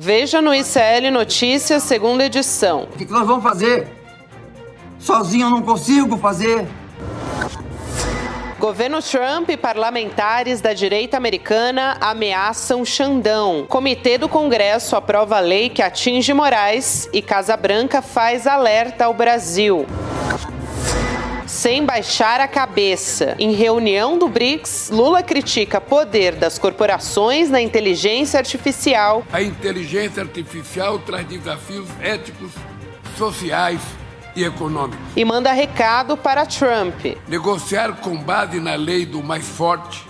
Veja no ICL Notícias, segunda edição. O que nós vamos fazer? Sozinho eu não consigo fazer. Governo Trump e parlamentares da direita americana ameaçam Xandão. Comitê do Congresso aprova a lei que atinge Moraes e Casa Branca faz alerta ao Brasil. Sem baixar a cabeça. Em reunião do BRICS, Lula critica poder das corporações na inteligência artificial. A inteligência artificial traz desafios éticos, sociais e econômicos. E manda recado para Trump. Negociar com base na lei do mais forte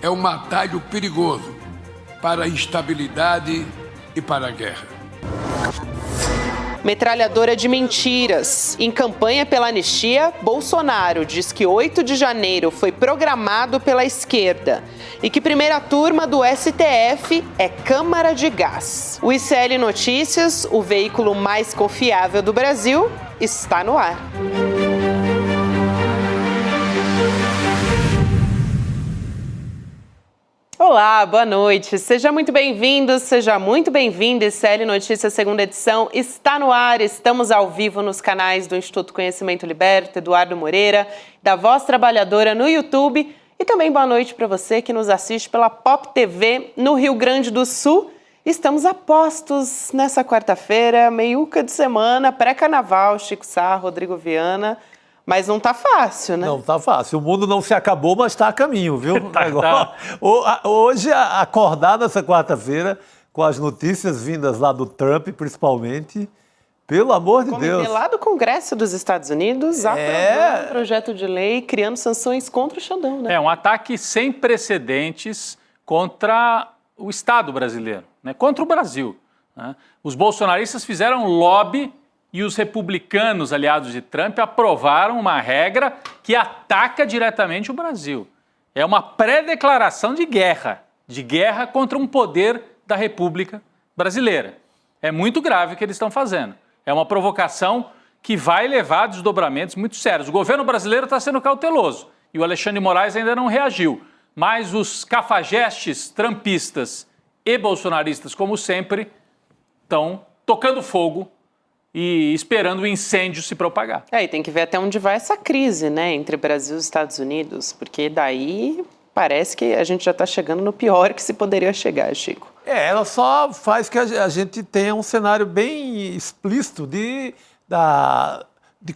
é um atalho perigoso para a instabilidade e para a guerra. Metralhadora de mentiras. Em campanha pela anistia, Bolsonaro diz que 8 de janeiro foi programado pela esquerda e que primeira turma do STF é Câmara de Gás. O ICL Notícias, o veículo mais confiável do Brasil, está no ar. Olá, boa noite. Seja muito bem-vindo, seja muito bem-vinda. ICL Notícias, segunda edição, está no ar. Estamos ao vivo nos canais do Instituto Conhecimento Liberto, Eduardo Moreira, da Voz Trabalhadora no YouTube. E também boa noite para você que nos assiste pela Pop TV no Rio Grande do Sul. Estamos a postos nessa quarta-feira, meiuca de semana, pré-carnaval, Chico Sá, Rodrigo Viana. Mas não tá fácil, né? Não tá fácil. O mundo não se acabou, mas está a caminho, viu? Tá. Hoje, acordar nessa quarta-feira, com as notícias vindas lá do Trump, principalmente, pelo amor de Deus. Lá do Congresso dos Estados Unidos, aprovando um projeto de lei criando sanções contra o Xandão, né? É um ataque sem precedentes contra o Estado brasileiro, né? Contra o Brasil, né? Os bolsonaristas fizeram lobby e os republicanos, aliados de Trump, aprovaram uma regra que ataca diretamente o Brasil. É uma pré-declaração de guerra contra um poder da República Brasileira. É muito grave o que eles estão fazendo. É uma provocação que vai levar a desdobramentos muito sérios. O governo brasileiro está sendo cauteloso e o Alexandre de Moraes ainda não reagiu. Mas os cafajestes trumpistas e bolsonaristas, como sempre, estão tocando fogo e esperando o incêndio se propagar. E tem que ver até onde vai essa crise, né, entre Brasil e Estados Unidos, porque daí parece que a gente já está chegando no pior que se poderia chegar, Chico. Ela só faz que a gente tenha um cenário bem explícito de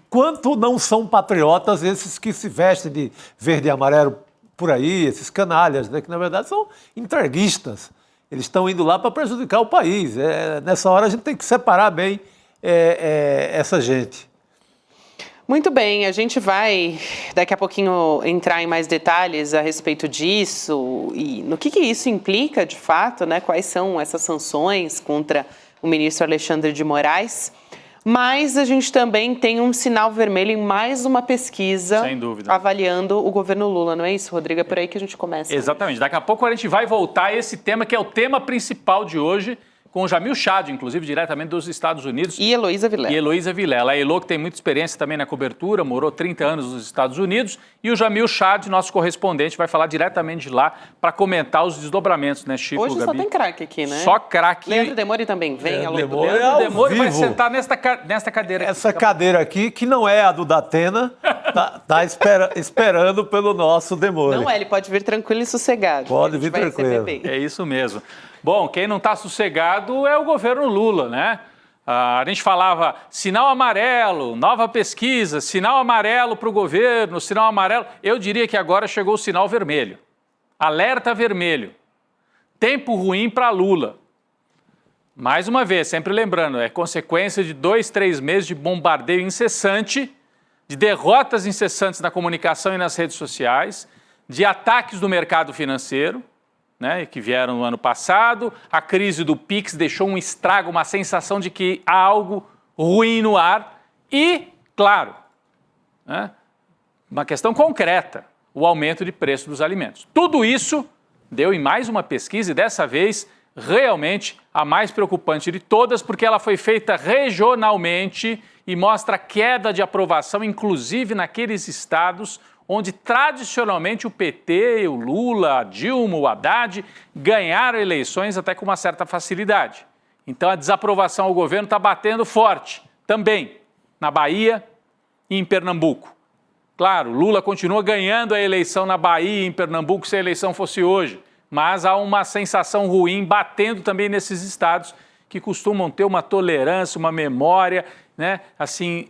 quanto não são patriotas esses que se vestem de verde e amarelo por aí, esses canalhas, né, que na verdade são entreguistas. Eles estão indo lá para prejudicar o país. Nessa hora a gente tem que separar bem essa gente. Muito bem, a gente vai daqui a pouquinho entrar em mais detalhes a respeito disso e no que isso implica de fato, né? Quais são essas sanções contra o ministro Alexandre de Moraes. Mas a gente também tem um sinal vermelho em mais uma pesquisa. Sem dúvida. Avaliando o governo Lula, não é isso, Rodrigo? É por aí que a gente começa. Exatamente. Daqui a pouco a gente vai voltar a esse tema que é o tema principal de hoje, com o Jamil Chad, inclusive, diretamente dos Estados Unidos. E Heloísa Vilela. A Elo, que tem muita experiência também na cobertura, morou 30 anos nos Estados Unidos. E o Jamil Chad, nosso correspondente, vai falar diretamente de lá para comentar os desdobramentos, né, Chico, Hoje Gabi? só tem craque aqui, né? Só craque. Leandro Demore também vem. Leandro Demore vai sentar nesta cadeira aqui. Essa cadeira aqui, que não é a do Datena, tá esperando pelo nosso Demore. Não ele pode vir tranquilo e sossegado. Pode vir tranquilo. É isso mesmo. Bom, quem não está sossegado é o governo Lula, né? A gente falava sinal amarelo, nova pesquisa, sinal amarelo para o governo, sinal amarelo. Eu diria que agora chegou o sinal vermelho. Alerta vermelho. Tempo ruim para Lula. Mais uma vez, sempre lembrando, é consequência de 2, 3 meses de bombardeio incessante, de derrotas incessantes na comunicação e nas redes sociais, de ataques do mercado financeiro, né, que vieram no ano passado. A crise do Pix deixou um estrago, uma sensação de que há algo ruim no ar e, claro, né, uma questão concreta, o aumento de preço dos alimentos. Tudo isso deu em mais uma pesquisa e dessa vez realmente a mais preocupante de todas, porque ela foi feita regionalmente e mostra queda de aprovação, inclusive naqueles estados onde tradicionalmente o PT, o Lula, a Dilma, o Haddad ganharam eleições até com uma certa facilidade. Então a desaprovação ao governo está batendo forte também na Bahia e em Pernambuco. Claro, Lula continua ganhando a eleição na Bahia e em Pernambuco se a eleição fosse hoje, mas há uma sensação ruim batendo também nesses estados que costumam ter uma tolerância, uma memória, né, assim,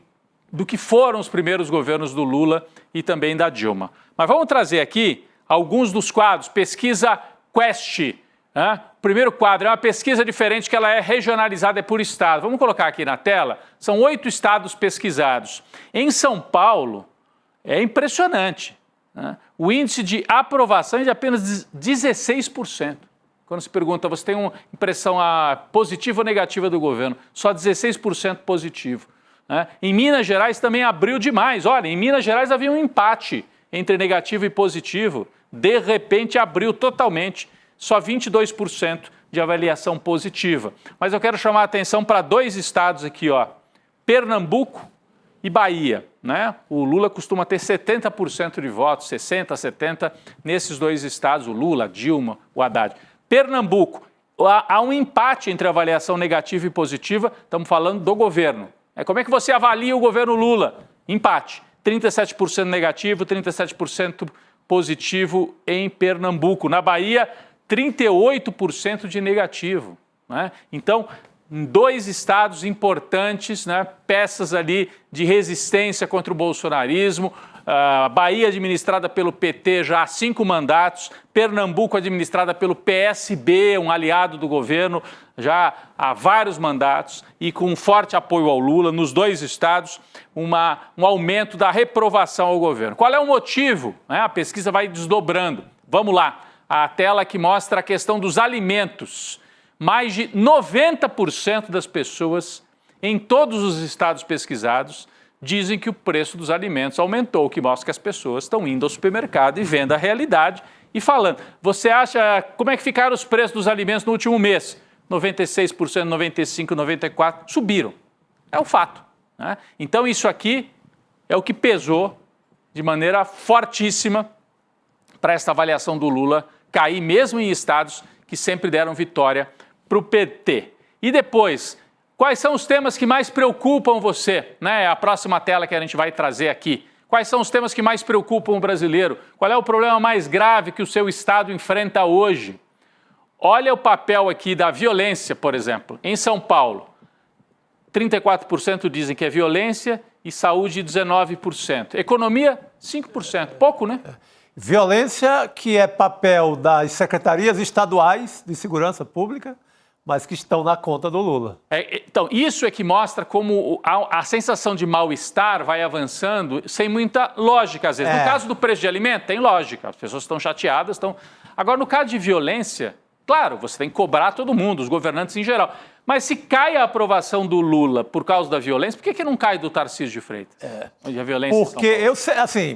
do que foram os primeiros governos do Lula e também da Dilma. Mas vamos trazer aqui alguns dos quadros. Pesquisa Quest. Né? O primeiro quadro é uma pesquisa diferente que ela é regionalizada por estado. Vamos colocar aqui na tela. São 8 estados pesquisados. Em São Paulo, é impressionante, né? O índice de aprovação é de apenas 16%. Quando se pergunta, você tem uma impressão positiva ou negativa do governo? Só 16% positivo. Né? Em Minas Gerais também abriu demais. Olha, em Minas Gerais havia um empate entre negativo e positivo. De repente abriu totalmente. Só 22% de avaliação positiva. Mas eu quero chamar a atenção para 2 estados aqui, ó, Pernambuco e Bahia. Né? O Lula costuma ter 70% de votos, 60%, 70% nesses 2 estados, o Lula, a Dilma, o Haddad. Pernambuco, há um empate entre avaliação negativa e positiva, estamos falando do governo. Como é que você avalia o governo Lula? Empate, 37% negativo, 37% positivo em Pernambuco. Na Bahia, 38% de negativo. Né? Então, em 2 estados importantes, né, peças ali de resistência contra o bolsonarismo, Bahia administrada pelo PT já há 5 mandatos, Pernambuco administrada pelo PSB, um aliado do governo, já há vários mandatos e com forte apoio ao Lula, nos 2 estados, um aumento da reprovação ao governo. Qual é o motivo? A pesquisa vai desdobrando. Vamos lá, a tela que mostra a questão dos alimentos. Mais de 90% das pessoas em todos os estados pesquisados dizem que o preço dos alimentos aumentou, o que mostra que as pessoas estão indo ao supermercado e vendo a realidade e falando. Você acha, como é que ficaram os preços dos alimentos no último mês? 96%, 95%, 94%, subiram. É um fato. Né? Então isso aqui é o que pesou de maneira fortíssima para esta avaliação do Lula cair mesmo em estados que sempre deram vitória para o PT. E depois, quais são os temas que mais preocupam você? Né? É a próxima tela que a gente vai trazer aqui. Quais são os temas que mais preocupam o brasileiro? Qual é o problema mais grave que o seu estado enfrenta hoje? Olha o papel aqui da violência, por exemplo. Em São Paulo, 34% dizem que é violência e saúde 19%. Economia, 5%. Pouco, né? Violência, que é papel das secretarias estaduais de segurança pública, mas que estão na conta do Lula. Então, isso é que mostra como a sensação de mal-estar vai avançando sem muita lógica, às vezes. No caso do preço de alimento, tem lógica. As pessoas estão chateadas, estão... Agora, no caso de violência, claro, você tem que cobrar todo mundo, os governantes em geral. Mas se cai a aprovação do Lula por causa da violência, por que não cai do Tarcísio de Freitas? Onde a violência porque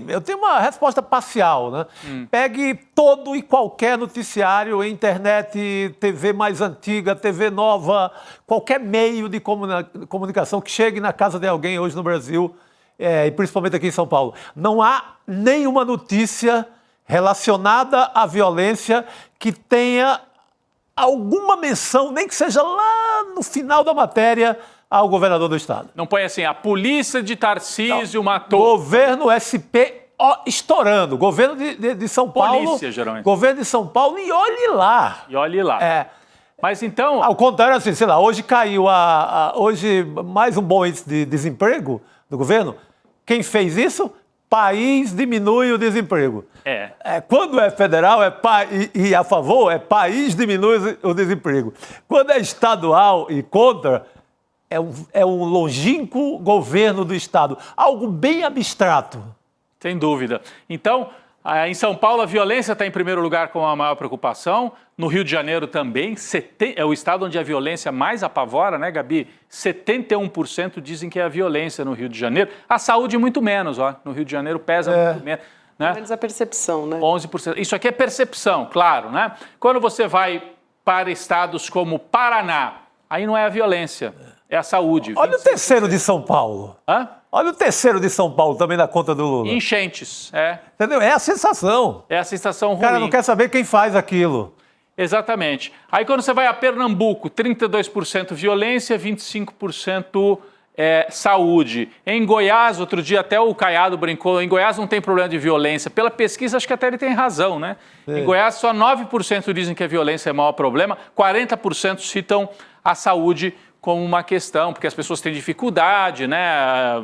eu tenho uma resposta parcial, né? Pegue todo e qualquer noticiário, internet, TV mais antiga, TV nova, qualquer meio de comunicação que chegue na casa de alguém hoje no Brasil, e principalmente aqui em São Paulo. Não há nenhuma notícia relacionada à violência que tenha alguma menção, nem que seja lá no final da matéria, ao governador do estado. Não põe assim, a polícia de Tarcísio matou... Governo SP estourando. Governo de São Paulo... Polícia, geralmente. Governo de São Paulo e olhe lá. E olhe lá. Mas então... Ao contrário, assim, sei lá, hoje caiu hoje mais um bom índice de desemprego do governo. Quem fez isso? País diminui o desemprego. Quando é federal e a favor, país diminui o desemprego. Quando é estadual e contra, é um longínquo governo do estado. Algo bem abstrato. Sem dúvida. Então, em São Paulo, a violência está em primeiro lugar com a maior preocupação. No Rio de Janeiro também. É o estado onde a violência mais apavora, né, Gabi? 71% dizem que é a violência no Rio de Janeiro. A saúde muito menos, ó. No Rio de Janeiro pesa muito menos. Né? Pelo menos a percepção, né? 11%. Isso aqui é percepção, claro, né? Quando você vai para estados como Paraná, aí não é a violência, é a saúde. Olha o terceiro de São Paulo. Olha o terceiro de São Paulo também na conta do Lula. Enchentes, Entendeu? É a sensação. É a sensação ruim. O cara não quer saber quem faz aquilo. Exatamente. Aí quando você vai a Pernambuco, 32% violência, 25% saúde. Em Goiás, outro dia até o Caiado brincou, em Goiás não tem problema de violência. Pela pesquisa, acho que até ele tem razão, né? Em Goiás, só 9% dizem que a violência é o maior problema, 40% citam a saúde como uma questão, porque as pessoas têm dificuldade, né?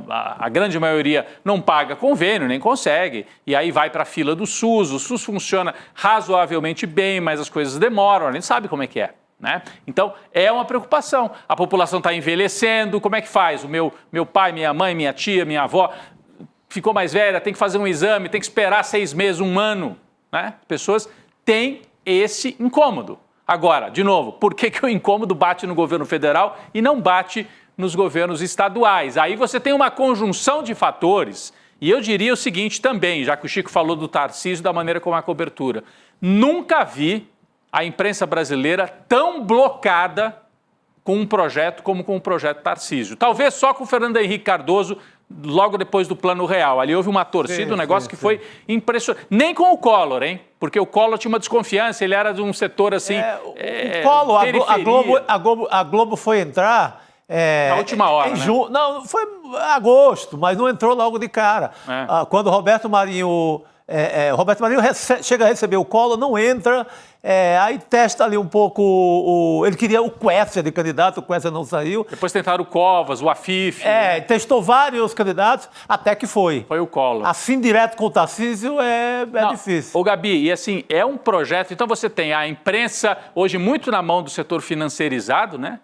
A grande maioria não paga convênio, nem consegue, e aí vai para a fila do SUS. O SUS funciona razoavelmente bem, mas as coisas demoram, a gente sabe como é que é, né? Então, é uma preocupação. A população está envelhecendo, como é que faz? O meu pai, minha mãe, minha tia, minha avó ficou mais velha, tem que fazer um exame, tem que esperar 6 meses, 1 ano, né? As pessoas têm esse incômodo. Agora, de novo, por que o incômodo bate no governo federal e não bate nos governos estaduais? Aí você tem uma conjunção de fatores, e eu diria o seguinte também, já que o Chico falou do Tarcísio, da maneira como é a cobertura. Nunca vi a imprensa brasileira tão blocada com um projeto como com o projeto Tarcísio. Talvez só com o Fernando Henrique Cardoso, logo depois do Plano Real. Ali houve uma torcida, um negócio que foi impressionante. Nem com o Collor, hein? Porque o Collor tinha uma desconfiança, ele era de um setor assim... O Collor, a Globo foi entrar... Na última hora, né? Não, foi agosto, mas não entrou logo de cara. Quando o Roberto Marinho chega a receber o Collor, não entra, aí testa ali um pouco, ele queria o Quércia de candidato, o Quércia não saiu. Depois tentaram o Covas, o Afif. Testou vários candidatos, até que foi. Foi o Collor. Assim, direto com o Tarcísio, é difícil. Ô, Gabi, e assim, é um projeto, então você tem a imprensa, hoje muito na mão do setor financeirizado, né?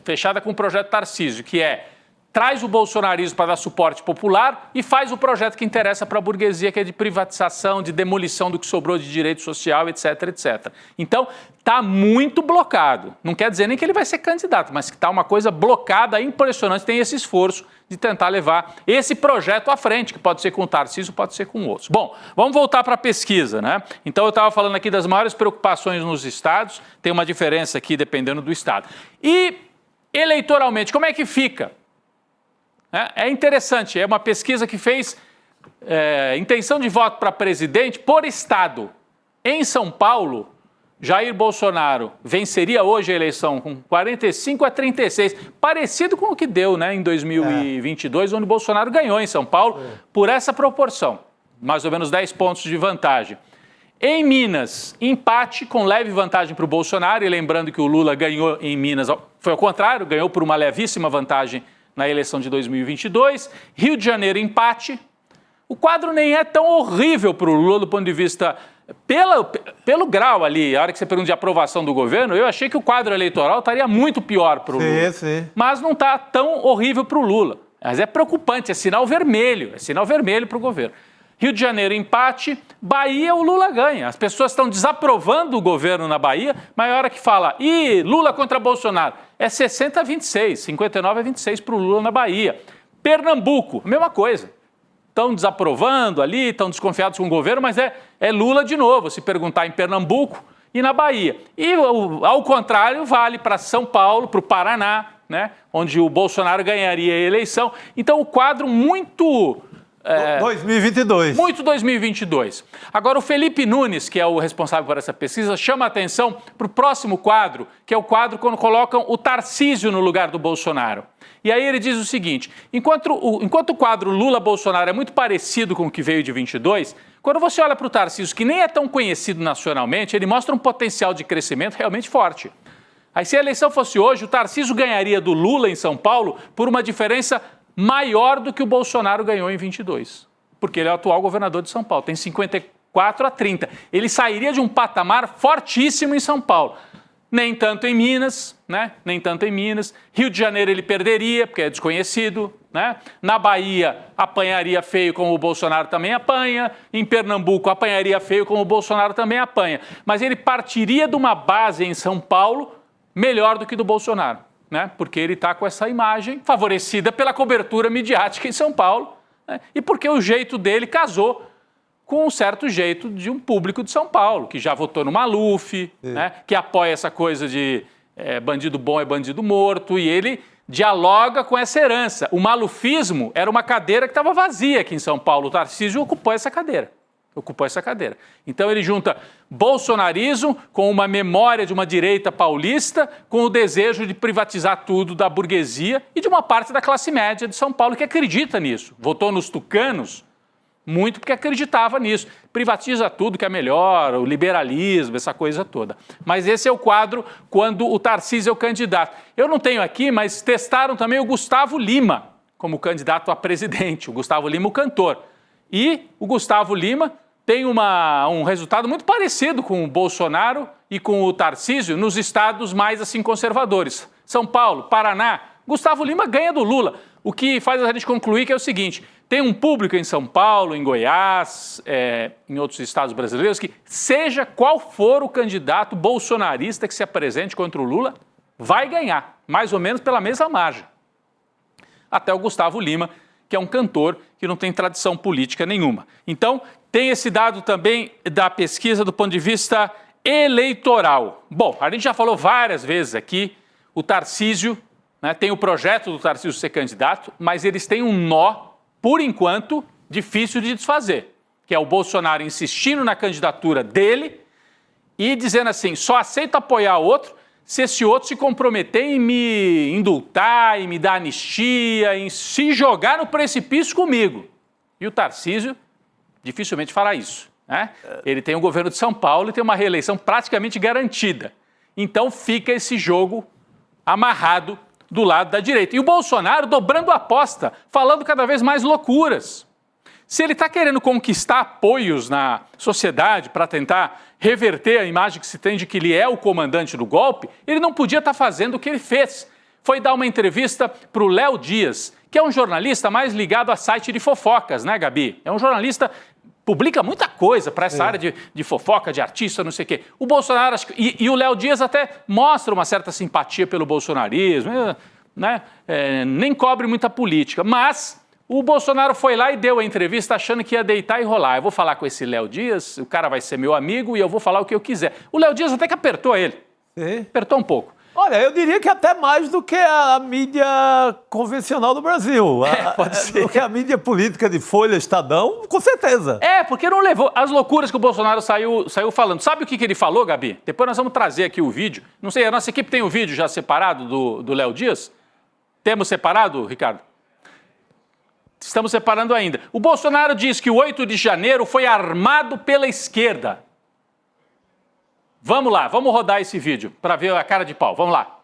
Fechada com o projeto Tarcísio, que traz o bolsonarismo para dar suporte popular e faz o projeto que interessa para a burguesia, que é de privatização, de demolição do que sobrou de direito social, etc, etc. Então, está muito blocado. Não quer dizer nem que ele vai ser candidato, mas que está uma coisa blocada, impressionante. Tem esse esforço de tentar levar esse projeto à frente, que pode ser com o Tarcísio, pode ser com outros. Bom, vamos voltar para a pesquisa, né? Então, eu estava falando aqui das maiores preocupações nos estados, tem uma diferença aqui dependendo do estado. E, eleitoralmente, como é que fica? É interessante, é uma pesquisa que fez intenção de voto para presidente por estado. Em São Paulo, Jair Bolsonaro venceria hoje a eleição com 45 a 36, parecido com o que deu, né, em 2022, onde Bolsonaro ganhou em São Paulo por essa proporção, mais ou menos 10 pontos de vantagem. Em Minas, empate com leve vantagem para o Bolsonaro, e lembrando que o Lula ganhou em Minas, foi ao contrário, ganhou por uma levíssima vantagem na eleição de 2022, Rio de Janeiro, empate. O quadro nem é tão horrível para o Lula do ponto de vista, pelo grau ali, a hora que você pergunta de aprovação do governo, eu achei que o quadro eleitoral estaria muito pior para o Lula. Sim. Mas não está tão horrível para o Lula. Mas é preocupante, é sinal vermelho para o governo. Rio de Janeiro, empate. Bahia, o Lula ganha. As pessoas estão desaprovando o governo na Bahia, mas a hora que fala, Lula contra Bolsonaro, é 60 a 26, 59 a 26 para o Lula na Bahia. Pernambuco, mesma coisa. Estão desaprovando ali, estão desconfiados com o governo, mas é Lula de novo, se perguntar em Pernambuco e na Bahia. E, ao contrário, vale para São Paulo, para o Paraná, né, onde o Bolsonaro ganharia a eleição. Então, o quadro muito... 2022. Muito 2022. Agora, o Felipe Nunes, que é o responsável por essa pesquisa, chama a atenção para o próximo quadro, que é o quadro quando colocam o Tarcísio no lugar do Bolsonaro. E aí ele diz o seguinte, enquanto o quadro Lula-Bolsonaro é muito parecido com o que veio de 22, quando você olha para o Tarcísio, que nem é tão conhecido nacionalmente, ele mostra um potencial de crescimento realmente forte. Aí, se a eleição fosse hoje, o Tarcísio ganharia do Lula em São Paulo por uma diferença maior do que o Bolsonaro ganhou em 22, porque ele é o atual governador de São Paulo, tem 54 a 30. Ele sairia de um patamar fortíssimo em São Paulo. Nem tanto em Minas, né? Nem tanto em Minas. Rio de Janeiro ele perderia, porque é desconhecido, né? Na Bahia apanharia feio, como o Bolsonaro também apanha. Em Pernambuco apanharia feio, como o Bolsonaro também apanha. Mas ele partiria de uma base em São Paulo melhor do que do Bolsonaro, né? Porque ele está com essa imagem favorecida pela cobertura midiática em São Paulo, né? E porque o jeito dele casou com um certo jeito de um público de São Paulo, que já votou no Maluf, né? Que apoia essa coisa de bandido bom é bandido morto, e ele dialoga com essa herança. O malufismo era uma cadeira que estava vazia aqui em São Paulo, o Tarcísio ocupou essa cadeira. ocupou essa cadeira. Então ele junta bolsonarismo com uma memória de uma direita paulista, com o desejo de privatizar tudo da burguesia e de uma parte da classe média de São Paulo que acredita nisso. Votou nos tucanos muito porque acreditava nisso. Privatiza tudo que é melhor, o liberalismo, essa coisa toda. Mas esse é o quadro quando o Tarcísio é o candidato. Eu não tenho aqui, mas testaram também o Gustavo Lima como candidato a presidente. O Gustavo Lima, o cantor. E o Gustavo Lima tem um resultado muito parecido com o Bolsonaro e com o Tarcísio nos estados mais assim conservadores. São Paulo, Paraná, Gustavo Lima ganha do Lula. O que faz a gente concluir que é o seguinte: tem um público em São Paulo, em Goiás, em outros estados brasileiros, que seja qual for o candidato bolsonarista que se apresente contra o Lula, vai ganhar, mais ou menos pela mesma margem. Até o Gustavo Lima, que é um cantor que não tem tradição política nenhuma. Então, tem esse dado também da pesquisa do ponto de vista eleitoral. Bom, a gente já falou várias vezes aqui, o Tarcísio, né, tem o projeto do Tarcísio ser candidato, mas eles têm um nó, por enquanto, difícil de desfazer, que é o Bolsonaro insistindo na candidatura dele e dizendo assim, só aceito apoiar outro se esse outro se comprometer em me indultar, em me dar anistia, em se jogar no precipício comigo. E o Tarcísio dificilmente fará isso, né? Ele tem o governo de São Paulo e tem uma reeleição praticamente garantida. Então fica esse jogo amarrado do lado da direita. E o Bolsonaro dobrando a aposta, falando cada vez mais loucuras. Se ele está querendo conquistar apoios na sociedade para tentar reverter a imagem que se tem de que ele é o comandante do golpe, ele não podia estar fazendo o que ele fez. Foi dar uma entrevista para o Léo Dias, que é um jornalista mais ligado a site de fofocas, né, Gabi? É um jornalista, publica muita coisa para essa área de fofoca, de artista, não sei o quê. O Bolsonaro, e o Léo Dias até mostra uma certa simpatia pelo bolsonarismo, né? Nem cobre muita política, mas o Bolsonaro foi lá e deu a entrevista achando que ia deitar e rolar. Eu vou falar com esse Léo Dias, o cara vai ser meu amigo e eu vou falar o que eu quiser. O Léo Dias até que apertou ele. Apertou um pouco. Olha, eu diria que até mais do que a mídia convencional do Brasil. Pode ser. Do que a mídia política de Folha, Estadão, com certeza. Porque não levou as loucuras que o Bolsonaro saiu falando. Sabe o que ele falou, Gabi? Depois nós vamos trazer aqui o vídeo. Não sei, a nossa equipe tem o vídeo já separado do Léo Dias? Temos separado, Ricardo? Estamos separando ainda. O Bolsonaro diz que o 8 de janeiro foi armado pela esquerda. Vamos lá, vamos rodar esse vídeo para ver a cara de pau. Vamos lá.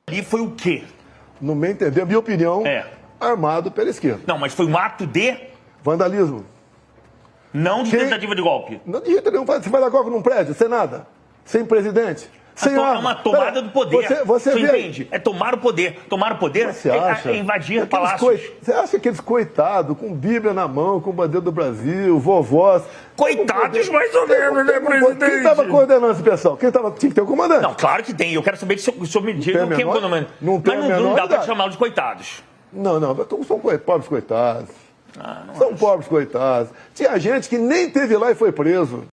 Ali foi o quê? No meu entender, a minha opinião, armado pela esquerda. Não, mas foi um ato de Vandalismo. não de tentativa de golpe. Não de jeito nenhum. Você vai dar golpe num prédio, sem nada, sem presidente, sem arma. É uma tomada do poder. Você vê entende? É tomar o poder. Tomar o poder Você acha? é invadir palácios. Você acha que aqueles coitados, com Bíblia na mão, com bandeira do Brasil, vovós... Coitados mais ou menos, né, presidente? Quem estava coordenando esse pessoal? Tinha que ter o comandante. Não, claro que tem. Eu quero saber se o senhor me diga quem é o comandante. Não tem a Mas não menor dá para idade. chamá-los de coitados. Não, são pobres coitados. São pobres coitados. Tinha gente que nem teve lá e foi preso.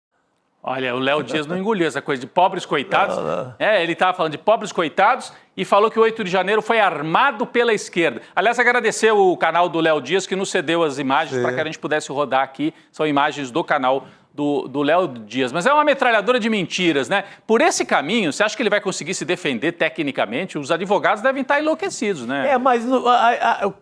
Olha, o Léo Dias não engoliu essa coisa de pobres coitados. Ele estava falando de pobres coitados e falou que o 8 de janeiro foi armado pela esquerda. Aliás, agradecer o canal do Léo Dias que nos cedeu as imagens para que a gente pudesse rodar aqui. São imagens do canal do Léo Dias. Mas é uma metralhadora de mentiras, né? Por esse caminho, você acha que ele vai conseguir se defender tecnicamente? Os advogados devem estar enlouquecidos, né? Mas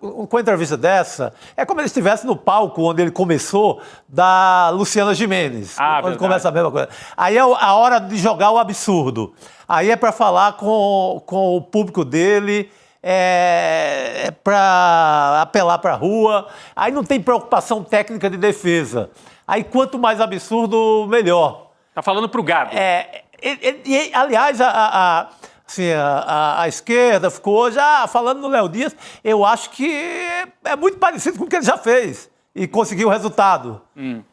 com a entrevista dessa, é como ele estivesse no palco onde ele começou, da Luciana Gimenez. Quando verdade. começa a mesma coisa. Aí é a hora de jogar o absurdo. Aí é para falar com o público dele, é para apelar para a rua. Aí não tem preocupação técnica de defesa. Aí quanto mais absurdo, melhor. Tá falando pro gado. Aliás, a esquerda ficou já falando no Léo Dias, eu acho que é muito parecido com o que ele já fez e conseguiu o resultado.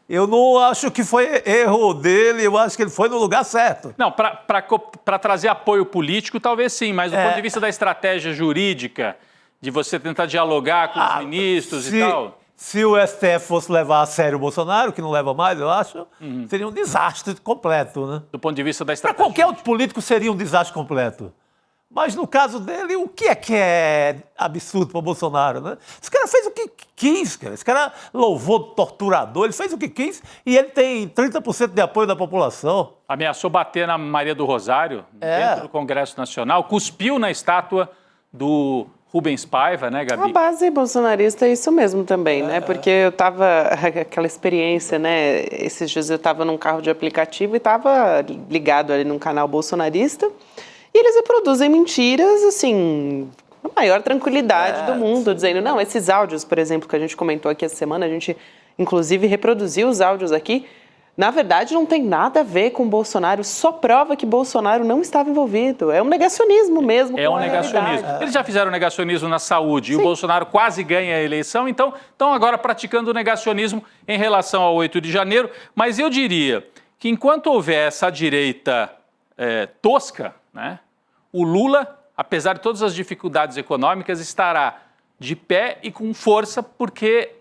Eu não acho que foi erro dele, eu acho que ele foi no lugar certo. Não, para trazer apoio político, talvez sim, mas do ponto de vista da estratégia jurídica, de você tentar dialogar com os ministros e tal... Se o STF fosse levar a sério o Bolsonaro, que não leva mais, eu acho, seria um desastre completo, né? Do ponto de vista da Para estratégia. qualquer outro político seria um desastre completo. Mas no caso dele, o que é absurdo para o Bolsonaro, né? Esse cara fez o que quis, cara. Esse cara louvou torturador, ele fez o que quis e ele tem 30% de apoio da população. Ameaçou bater na Maria do Rosário, dentro do Congresso Nacional, cuspiu na estátua do Rubens Paiva, né, Gabi? A base bolsonarista é isso mesmo também, né? Porque eu tava, aquela experiência, né? Esses dias eu tava num carro de aplicativo e tava ligado ali num canal bolsonarista e eles reproduzem mentiras, assim, com a maior tranquilidade do mundo, dizendo, não, esses áudios, por exemplo, que a gente comentou aqui essa semana, a gente, inclusive, reproduziu os áudios aqui, na verdade, não tem nada a ver com o Bolsonaro, só prova que Bolsonaro não estava envolvido. É um negacionismo mesmo. É um negacionismo. Eles já fizeram negacionismo na saúde e o Bolsonaro quase ganha a eleição, então estão agora praticando o negacionismo em relação ao 8 de janeiro. Mas eu diria que enquanto houver essa direita tosca, né, o Lula, apesar de todas as dificuldades econômicas, estará de pé e com força, porque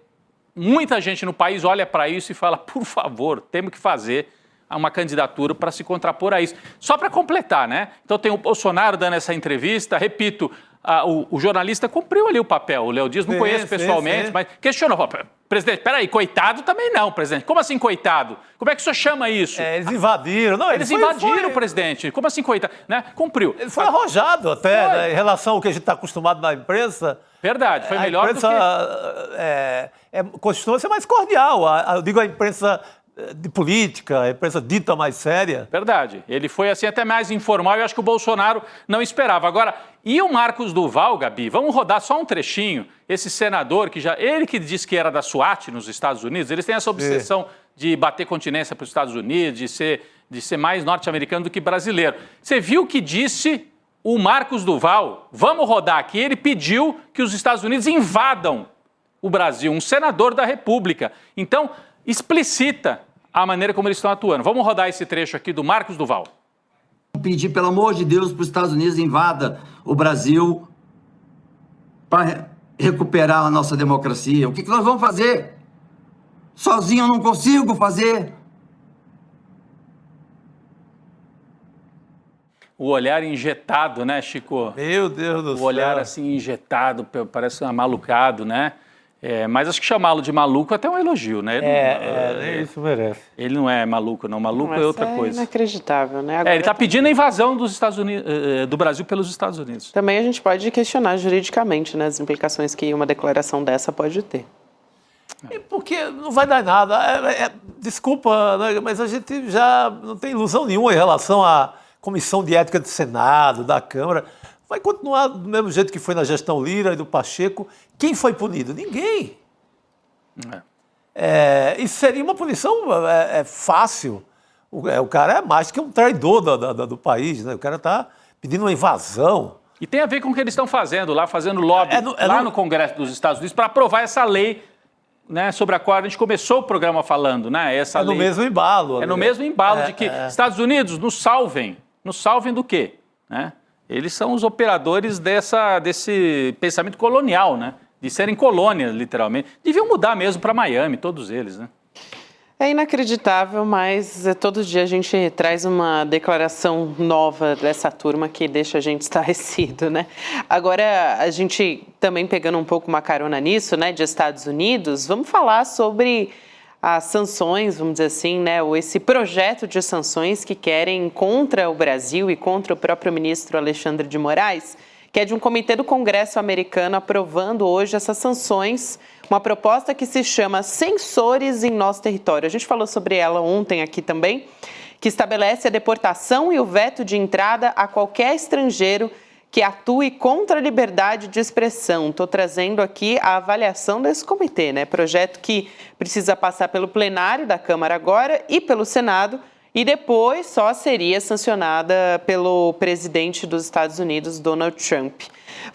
muita gente no país olha para isso e fala, por favor, temos que fazer uma candidatura para se contrapor a isso. Só para completar, né? Então tem o Bolsonaro dando essa entrevista, repito, o jornalista cumpriu ali o papel, o Léo Dias, não conheço pessoalmente, mas questionou, presidente, peraí, coitado também não, presidente. Como assim coitado? Como é que o senhor chama isso? Eles invadiram. Não, eles invadiram, presidente. Como assim coitado? Né? Cumpriu. Ele foi arrojado até, né, em relação ao que a gente está acostumado na imprensa. Verdade, foi melhor do que... Costuma ser mais cordial. Eu digo a imprensa de política, a imprensa dita mais séria. Verdade. Ele foi assim até mais informal e eu acho que o Bolsonaro não esperava. Agora, e o Marcos Duval, Gabi? Vamos rodar só um trechinho. Esse senador ele que disse que era da SWAT nos Estados Unidos, eles têm essa obsessão de bater continência para os Estados Unidos, de ser mais norte-americano do que brasileiro. Você viu o que disse o Marcos Duval? Vamos rodar aqui. Ele pediu que os Estados Unidos invadam o Brasil, um senador da República. Então, explicita a maneira como eles estão atuando. Vamos rodar esse trecho aqui do Marcos Duval. Pedir, pelo amor de Deus, para os Estados Unidos invada o Brasil para recuperar a nossa democracia. O que nós vamos fazer? Sozinho eu não consigo fazer. O olhar injetado, né, Chico? Meu Deus do céu. O olhar assim injetado, parece malucado, né? Mas acho que chamá-lo de maluco até é um elogio, né? Isso merece. Ele não é maluco, não. Maluco é outra coisa. É inacreditável, né? Agora, ele está pedindo a invasão dos Estados Unidos, do Brasil pelos Estados Unidos. Também a gente pode questionar juridicamente, né, as implicações que uma declaração dessa pode ter. Porque não vai dar nada. Desculpa, né, mas a gente já não tem ilusão nenhuma em relação à Comissão de Ética do Senado, da Câmara. Vai continuar do mesmo jeito que foi na gestão Lira e do Pacheco. Quem foi punido? Ninguém. Isso seria uma punição fácil. O cara é mais que um traidor do país, né? O cara está pedindo uma invasão. E tem a ver com o que eles estão fazendo lá, fazendo lobby lá no Congresso dos Estados Unidos para aprovar essa lei, né, sobre a qual a gente começou o programa falando, né? Essa lei, no mesmo embalo. No mesmo embalo de que Estados Unidos nos salvem. Nos salvem do quê? Né? Eles são os operadores desse pensamento colonial, né? De serem colônias, literalmente. Deviam mudar mesmo para Miami, todos eles, né? É inacreditável, mas todo dia a gente traz uma declaração nova dessa turma que deixa a gente estarrecido, né? Agora, a gente também pegando um pouco uma carona nisso, né, de Estados Unidos, vamos falar sobre as sanções, vamos dizer assim, né, ou esse projeto de sanções que querem contra o Brasil e contra o próprio ministro Alexandre de Moraes, que é de um comitê do Congresso americano aprovando hoje essas sanções, uma proposta que se chama Censores em Nosso Território. A gente falou sobre ela ontem aqui também, que estabelece a deportação e o veto de entrada a qualquer estrangeiro que atue contra a liberdade de expressão. Estou trazendo aqui a avaliação desse comitê, né? Projeto que precisa passar pelo plenário da Câmara agora e pelo Senado, e depois só seria sancionada pelo presidente dos Estados Unidos, Donald Trump.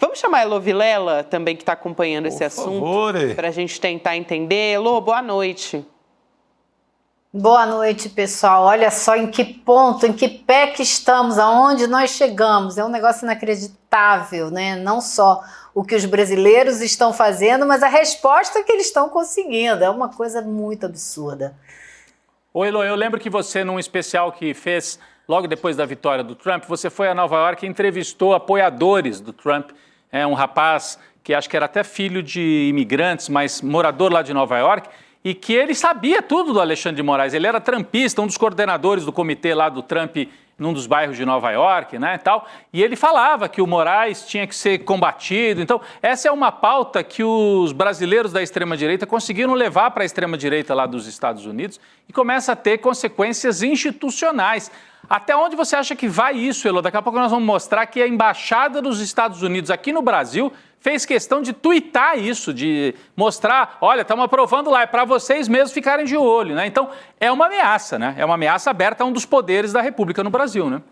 Vamos chamar a Elô Vilela, também, que está acompanhando esse assunto, para a gente tentar entender. Elô, boa noite. Boa noite, pessoal. Olha só em que ponto, em que pé que estamos, aonde nós chegamos. É um negócio inacreditável, né? Não só o que os brasileiros estão fazendo, mas a resposta que eles estão conseguindo. É uma coisa muito absurda. Ô, Elô, eu lembro que você, num especial que fez logo depois da vitória do Trump, você foi a Nova York e entrevistou apoiadores do Trump, um rapaz que acho que era até filho de imigrantes, mas morador lá de Nova York, e que ele sabia tudo do Alexandre de Moraes. Ele era trumpista, um dos coordenadores do comitê lá do Trump num dos bairros de Nova York, né, tal, e ele falava que o Moraes tinha que ser combatido. Então, essa é uma pauta que os brasileiros da extrema-direita conseguiram levar para a extrema-direita lá dos Estados Unidos e começa a ter consequências institucionais. Até onde você acha que vai isso, Elô? Daqui a pouco nós vamos mostrar que a Embaixada dos Estados Unidos aqui no Brasil fez questão de tuitar isso, de mostrar, olha, estamos aprovando lá, é para vocês mesmos ficarem de olho, né? Então, é uma ameaça, né? É uma ameaça aberta a um dos poderes da República no Brasil, né?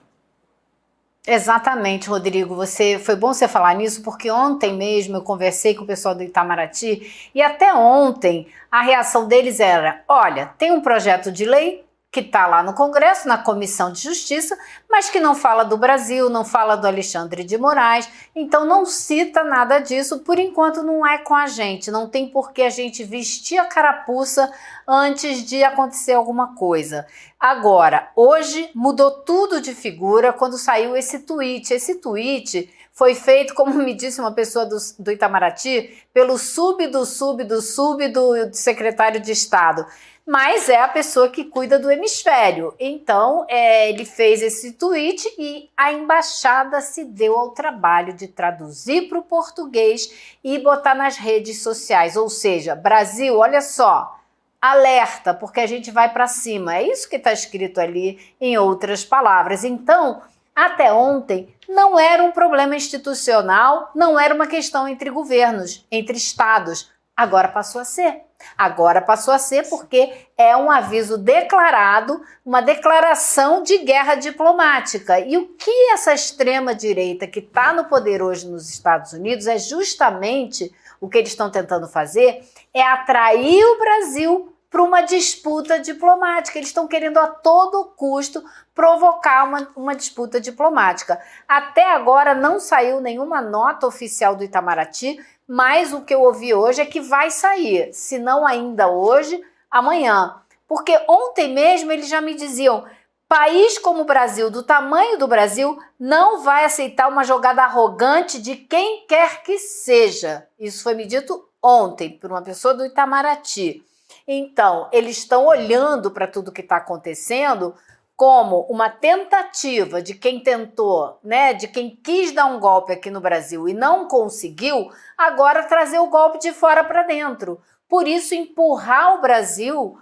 Exatamente, Rodrigo. Foi bom você falar nisso, porque ontem mesmo eu conversei com o pessoal do Itamaraty e até ontem a reação deles era, olha, tem um projeto de lei que está lá no Congresso, na Comissão de Justiça, mas que não fala do Brasil, não fala do Alexandre de Moraes, então não cita nada disso, por enquanto não é com a gente, não tem por que a gente vestir a carapuça antes de acontecer alguma coisa. Agora, hoje mudou tudo de figura quando saiu esse tweet. Esse tweet foi feito, como me disse uma pessoa do Itamaraty, pelo do secretário de Estado. Mas é a pessoa que cuida do hemisfério. Então, ele fez esse tweet e a embaixada se deu ao trabalho de traduzir para o português e botar nas redes sociais. Ou seja, Brasil, olha só, alerta, porque a gente vai para cima. É isso que está escrito ali, em outras palavras. Então, até ontem, não era um problema institucional, não era uma questão entre governos, entre estados. Agora passou a ser. Agora passou a ser porque é um aviso declarado, uma declaração de guerra diplomática. E o que essa extrema-direita que está no poder hoje nos Estados Unidos é justamente o que eles estão tentando fazer, é atrair o Brasil para uma disputa diplomática. Eles estão querendo a todo custo provocar uma disputa diplomática. Até agora não saiu nenhuma nota oficial do Itamaraty, mas o que eu ouvi hoje é que vai sair, se não ainda hoje, amanhã. Porque ontem mesmo eles já me diziam, país como o Brasil, do tamanho do Brasil, não vai aceitar uma jogada arrogante de quem quer que seja. Isso foi me dito ontem por uma pessoa do Itamaraty. Então, eles estão olhando para tudo que está acontecendo como uma tentativa de quem tentou, né, de quem quis dar um golpe aqui no Brasil e não conseguiu, agora trazer o golpe de fora para dentro. Por isso, empurrar o Brasil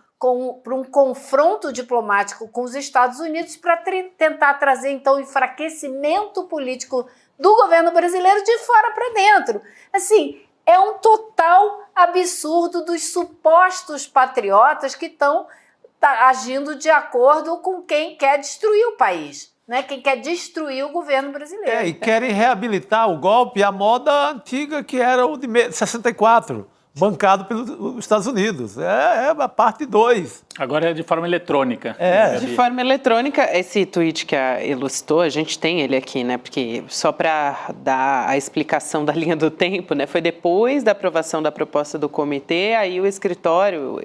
para um confronto diplomático com os Estados Unidos para tentar trazer, então, enfraquecimento político do governo brasileiro de fora para dentro. Assim, é um total absurdo dos supostos patriotas que estão agindo de acordo com quem quer destruir o país, né? Quem quer destruir o governo brasileiro. E querem reabilitar o golpe à moda antiga, que era o de 64, bancado pelos Estados Unidos. É a parte 2. Agora é de forma eletrônica. De forma eletrônica, esse tweet que a Elô citou, a gente tem ele aqui, né? Porque só para dar a explicação da linha do tempo, né? Foi depois da aprovação da proposta do comitê, aí um escritório,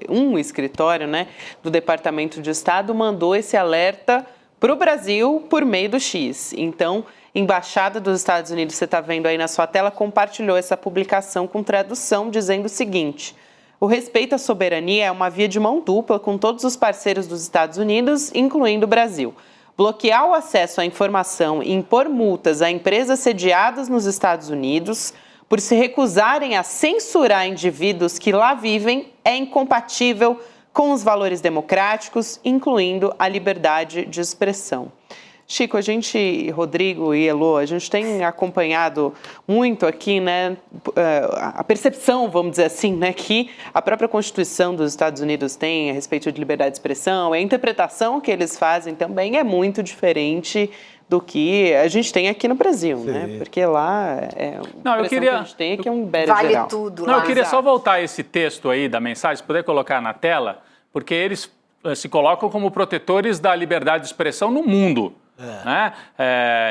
né, do Departamento de Estado mandou esse alerta para o Brasil por meio do X. Então, Embaixada dos Estados Unidos, você está vendo aí na sua tela, compartilhou essa publicação com tradução dizendo o seguinte: o respeito à soberania é uma via de mão dupla com todos os parceiros dos Estados Unidos, incluindo o Brasil. Bloquear o acesso à informação e impor multas a empresas sediadas nos Estados Unidos por se recusarem a censurar indivíduos que lá vivem é incompatível com os valores democráticos, incluindo a liberdade de expressão. Chico, Rodrigo e Elô, a gente tem acompanhado muito aqui, né, a percepção, vamos dizer assim, né, que a própria Constituição dos Estados Unidos tem a respeito de liberdade de expressão, a interpretação que eles fazem também é muito diferente do que a gente tem aqui no Brasil, né? Porque lá que a gente tem é que é um bere vale geral. Tudo. Eu queria só voltar a esse texto aí da mensagem, se puder colocar na tela, porque eles se colocam como protetores da liberdade de expressão no mundo. Né?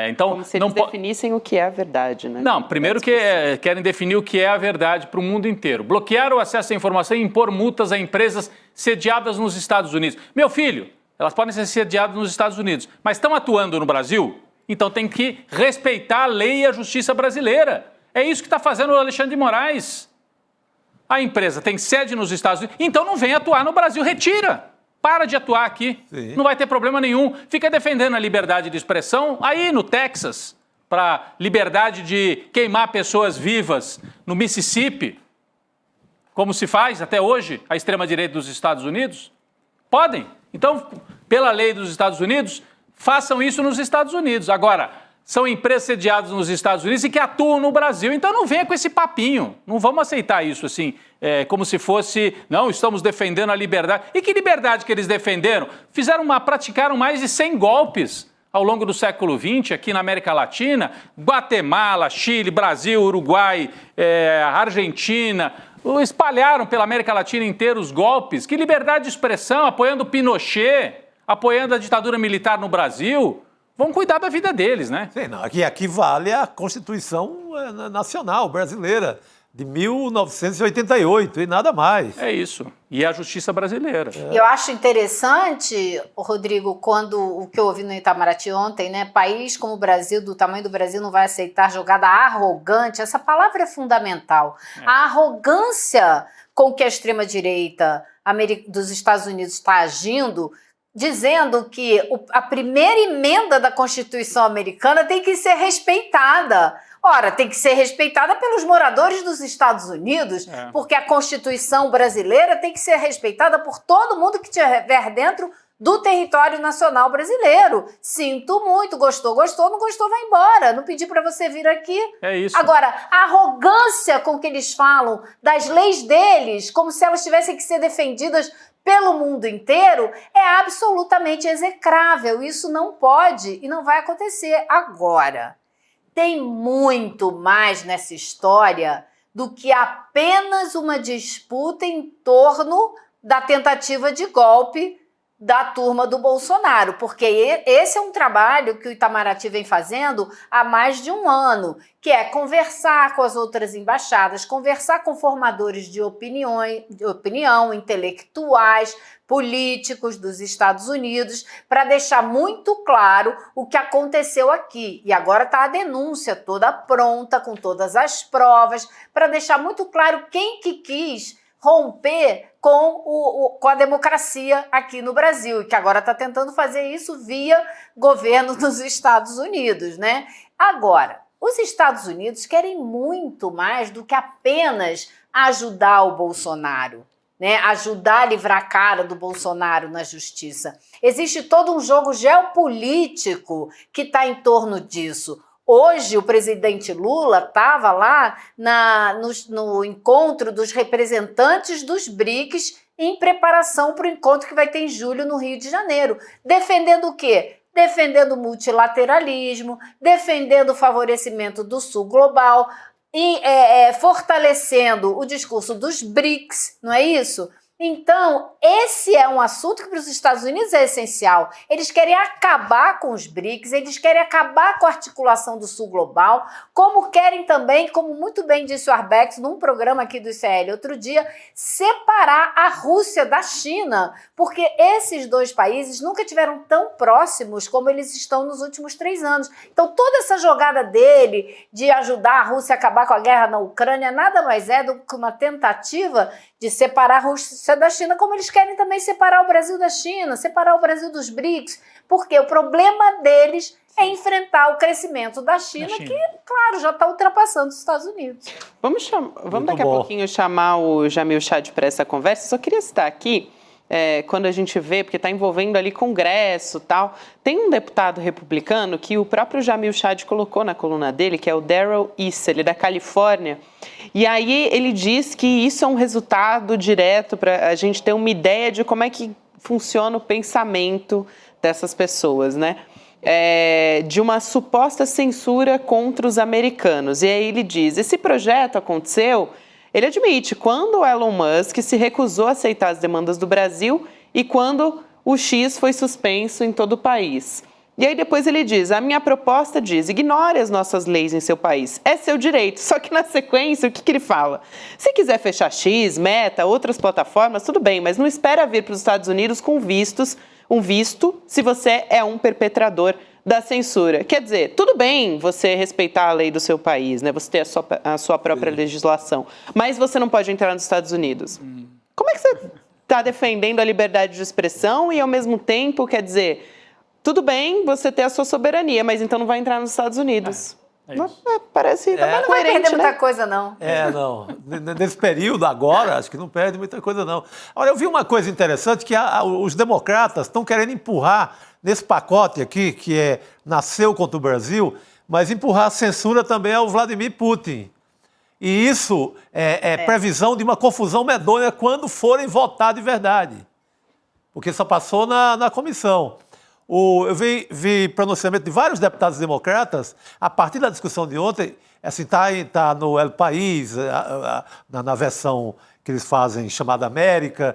Então, como se eles definissem o que é a verdade, né? Não, primeiro que querem definir o que é a verdade para o mundo inteiro. Bloquear o acesso à informação e impor multas a empresas sediadas nos Estados Unidos. Meu filho, Elas podem ser sediadas nos Estados Unidos, mas estão atuando no Brasil, então tem que respeitar a lei e a justiça brasileira. É isso que está fazendo o Alexandre de Moraes. A empresa tem sede nos Estados Unidos, então não vem atuar no Brasil, retira. Para de atuar aqui, Não vai ter problema nenhum. Fica defendendo a liberdade de expressão aí no Texas, para liberdade de queimar pessoas vivas no Mississippi, como se faz até hoje a extrema-direita dos Estados Unidos. Podem. Então, pela lei dos Estados Unidos, façam isso nos Estados Unidos. Agora, são empresas sediadas nos Estados Unidos e que atuam no Brasil. Então não venha com esse papinho. Não vamos aceitar isso assim, como se fosse, não, estamos defendendo a liberdade. E que liberdade que eles defenderam? Praticaram mais de 100 golpes ao longo do século XX aqui na América Latina. Guatemala, Chile, Brasil, Uruguai, Argentina. Espalharam pela América Latina inteira os golpes. Que liberdade de expressão, apoiando Pinochet, apoiando a ditadura militar no Brasil. Vão cuidar da vida deles, né? Sim, não, aqui vale a Constituição Nacional Brasileira de 1988 e nada mais. É isso. E a justiça brasileira. Eu acho interessante, Rodrigo, quando o que eu ouvi no Itamaraty ontem, né? País como o Brasil, do tamanho do Brasil, não vai aceitar jogada arrogante. Essa palavra é fundamental. A arrogância com que a extrema-direita dos Estados Unidos está agindo, dizendo que a primeira emenda da Constituição americana tem que ser respeitada. Ora, tem que ser respeitada pelos moradores dos Estados Unidos, porque a Constituição brasileira tem que ser respeitada por todo mundo que estiver dentro do território nacional brasileiro. Sinto muito, gostou, não gostou, vai embora. Não pedi para você vir aqui. É isso. Agora, a arrogância com que eles falam das leis deles, como se elas tivessem que ser defendidas pelo mundo inteiro, é absolutamente execrável. Isso não pode e não vai acontecer. Agora, tem muito mais nessa história do que apenas uma disputa em torno da tentativa de golpe da turma do Bolsonaro, porque esse é um trabalho que o Itamaraty vem fazendo há mais de um ano, que é conversar com as outras embaixadas, conversar com formadores de opinião, intelectuais, políticos dos Estados Unidos, para deixar muito claro o que aconteceu aqui. E agora está a denúncia toda pronta, com todas as provas, para deixar muito claro quem que quis romper com a democracia aqui no Brasil, e que agora está tentando fazer isso via governo dos Estados Unidos, né? Agora, os Estados Unidos querem muito mais do que apenas ajudar o Bolsonaro, né? Ajudar a livrar a cara do Bolsonaro na justiça. Existe todo um jogo geopolítico que está em torno disso. Hoje, o presidente Lula estava lá no encontro dos representantes dos BRICS em preparação para o encontro que vai ter em julho no Rio de Janeiro. Defendendo o quê? Defendendo o multilateralismo, defendendo o favorecimento do Sul global e fortalecendo o discurso dos BRICS, não é isso? Então, esse é um assunto que para os Estados Unidos é essencial. Eles querem acabar com os BRICS, eles querem acabar com a articulação do Sul Global, como querem também, como muito bem disse o Arbex num programa aqui do ICL outro dia, separar a Rússia da China, porque esses dois países nunca tiveram tão próximos como eles estão nos últimos 3 anos. Então, toda essa jogada dele de ajudar a Rússia a acabar com a guerra na Ucrânia nada mais é do que uma tentativa de separar a Rússia da China, como eles querem também separar o Brasil da China, separar o Brasil dos BRICS, porque o problema deles é enfrentar o crescimento da China, que, claro, já está ultrapassando os Estados Unidos. Vamos daqui a pouquinho chamar o Jamil Chad para essa conversa. Só queria citar aqui, quando a gente vê, porque está envolvendo ali Congresso e tal, tem um deputado republicano que o próprio Jamil Chad colocou na coluna dele, que é o Darrell Issa, ele é da Califórnia, e aí ele diz que isso é um resultado direto para a gente ter uma ideia de como é que funciona o pensamento dessas pessoas, né? De uma suposta censura contra os americanos. E aí ele diz, esse projeto aconteceu, ele admite, quando o Elon Musk se recusou a aceitar as demandas do Brasil e quando o X foi suspenso em todo o país. E aí depois ele diz, a minha proposta diz, ignore as nossas leis em seu país, é seu direito. Só que na sequência, o que ele fala? Se quiser fechar X, Meta, outras plataformas, tudo bem, mas não espera vir para os Estados Unidos com vistos um visto se você é um perpetrador da censura. Quer dizer, tudo bem você respeitar a lei do seu país, né? Você ter a sua própria legislação, mas você não pode entrar nos Estados Unidos. Como é que você está defendendo a liberdade de expressão e, ao mesmo tempo, quer dizer, tudo bem você ter a sua soberania, mas então não vai entrar nos Estados Unidos? Parece... Não vai perder muita coisa, não. Não. Nesse período agora, acho que não perde muita coisa, não. Agora, eu vi uma coisa interessante, que os democratas estão querendo empurrar nesse pacote aqui, que nasceu contra o Brasil, mas empurrar a censura também ao Vladimir Putin. E isso é previsão de uma confusão medonha quando forem votar de verdade. Porque só passou na comissão. Eu vi pronunciamento de vários deputados democratas, a partir da discussão de ontem, assim, tá no El País, na versão que eles fazem, chamada América,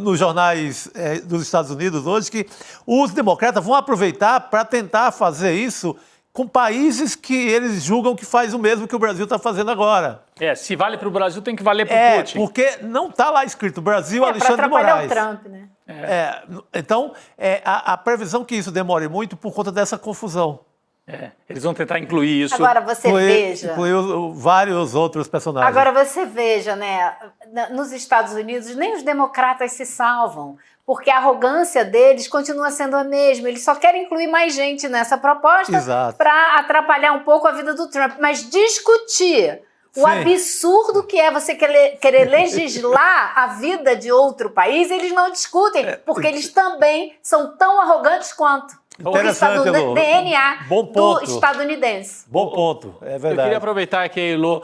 nos jornais dos Estados Unidos hoje, que os democratas vão aproveitar para tentar fazer isso com países que eles julgam que faz o mesmo que o Brasil está fazendo agora. Se vale para o Brasil, tem que valer para o Putin. Porque não está lá escrito Brasil, Alexandre de Moraes. Para atrapalhar o Trump, né? Então, a previsão que isso demore muito por conta dessa confusão. Eles vão tentar incluir isso. Agora você veja. Incluiu vários outros personagens. Agora você veja, né? Nos Estados Unidos, nem os democratas se salvam, porque a arrogância deles continua sendo a mesma. Eles só querem incluir mais gente nessa proposta para atrapalhar um pouco a vida do Trump. Mas discutir o absurdo que é você querer legislar a vida de outro país, eles não discutem, porque eles também são tão arrogantes quanto. O DNA do estadunidense. Bom ponto, é verdade. Eu queria aproveitar que a Ilô...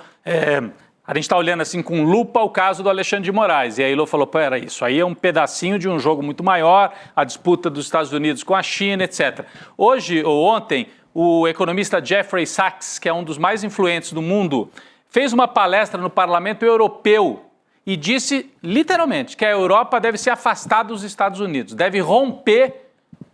a gente está olhando assim com lupa o caso do Alexandre de Moraes. E a Ilô falou, pera, isso aí é um pedacinho de um jogo muito maior, a disputa dos Estados Unidos com a China, etc. Hoje, ou ontem, o economista Jeffrey Sachs, que é um dos mais influentes do mundo, fez uma palestra no Parlamento Europeu e disse, literalmente, que a Europa deve se afastar dos Estados Unidos, deve romper,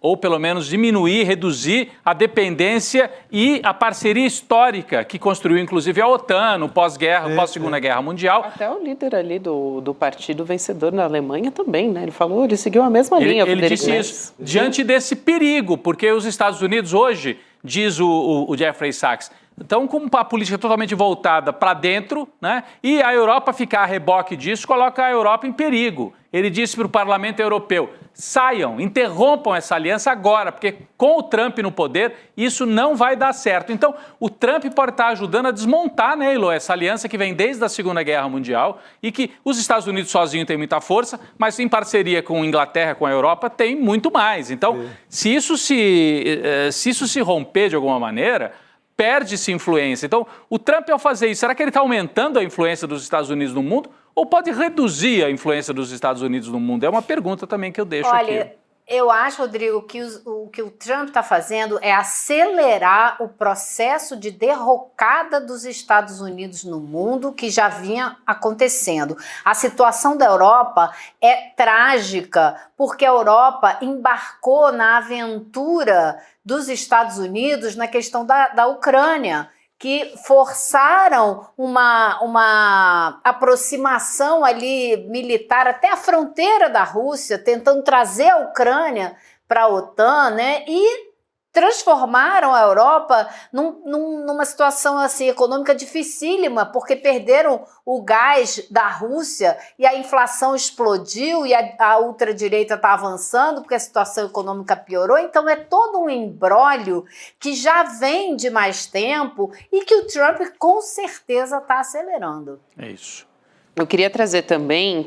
ou pelo menos diminuir, reduzir a dependência e a parceria histórica que construiu, inclusive, a OTAN no pós-guerra, pós-Segunda Guerra Mundial. Até o líder ali do partido vencedor na Alemanha também, né? Ele seguiu a mesma linha. Ele disse isso diante desse perigo, porque os Estados Unidos hoje, diz o Jeffrey Sachs, estão com uma política totalmente voltada para dentro, né? E a Europa ficar a reboque disso coloca a Europa em perigo. Ele disse para o Parlamento Europeu, saiam, interrompam essa aliança agora, porque com o Trump no poder, isso não vai dar certo. Então, o Trump pode estar ajudando a desmontar, né, Ilô, essa aliança que vem desde a Segunda Guerra Mundial e que os Estados Unidos sozinhos têm muita força, mas em parceria com a Inglaterra, com a Europa, tem muito mais. Então, se isso se romper de alguma maneira, perde-se influência. Então, o Trump, ao fazer isso, será que ele está aumentando a influência dos Estados Unidos no mundo ou pode reduzir a influência dos Estados Unidos no mundo? É uma pergunta também que eu deixo aqui. Olha, eu acho, Rodrigo, que o que o Trump está fazendo é acelerar o processo de derrocada dos Estados Unidos no mundo que já vinha acontecendo. A situação da Europa é trágica, porque a Europa embarcou na aventura dos Estados Unidos na questão da Ucrânia, que forçaram uma aproximação ali militar até a fronteira da Rússia, tentando trazer a Ucrânia para a OTAN, né? E transformaram a Europa numa situação assim, econômica dificílima, porque perderam o gás da Rússia e a inflação explodiu e a ultradireita está avançando porque a situação econômica piorou. Então é todo um imbróglio que já vem de mais tempo e que o Trump com certeza está acelerando. É isso. Eu queria trazer também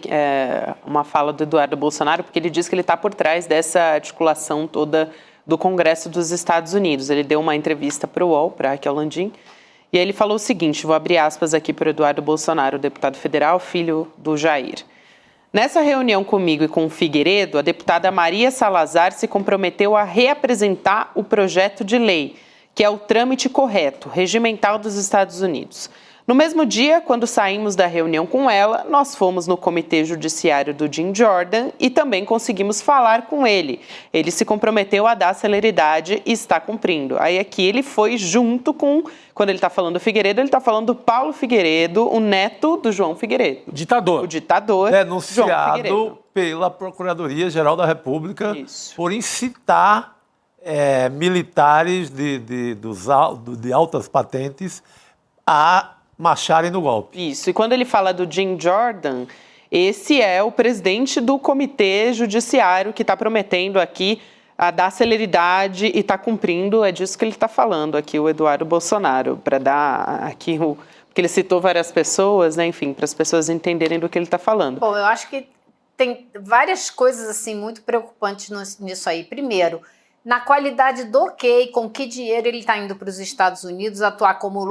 uma fala do Eduardo Bolsonaro, porque ele diz que ele está por trás dessa articulação toda do Congresso dos Estados Unidos. Ele deu uma entrevista para o UOL, para a Raquel Landim, e aí ele falou o seguinte, vou abrir aspas aqui para o Eduardo Bolsonaro, deputado federal, filho do Jair. Nessa reunião comigo e com o Figueiredo, a deputada Maria Salazar se comprometeu a reapresentar o projeto de lei, que é o trâmite correto, regimental dos Estados Unidos. No mesmo dia, quando saímos da reunião com ela, nós fomos no Comitê Judiciário do Jim Jordan e também conseguimos falar com ele. Ele se comprometeu a dar celeridade e está cumprindo. Aí aqui ele foi junto com, quando ele está falando do Figueiredo, ele está falando do Paulo Figueiredo, o neto do João Figueiredo. Ditador. O ditador denunciado João Figueiredo. pela Procuradoria-Geral da República por incitar militares de altas patentes a marcharem no golpe. Isso, e quando ele fala do Jim Jordan, esse é o presidente do Comitê Judiciário que está prometendo aqui a dar celeridade e está cumprindo, é disso que ele está falando aqui, o Eduardo Bolsonaro, para dar aqui porque ele citou várias pessoas, né, enfim, para as pessoas entenderem do que ele está falando. Bom, eu acho que tem várias coisas assim muito preocupantes nisso aí. Primeiro, na qualidade do quê, com que dinheiro ele está indo para os Estados Unidos atuar como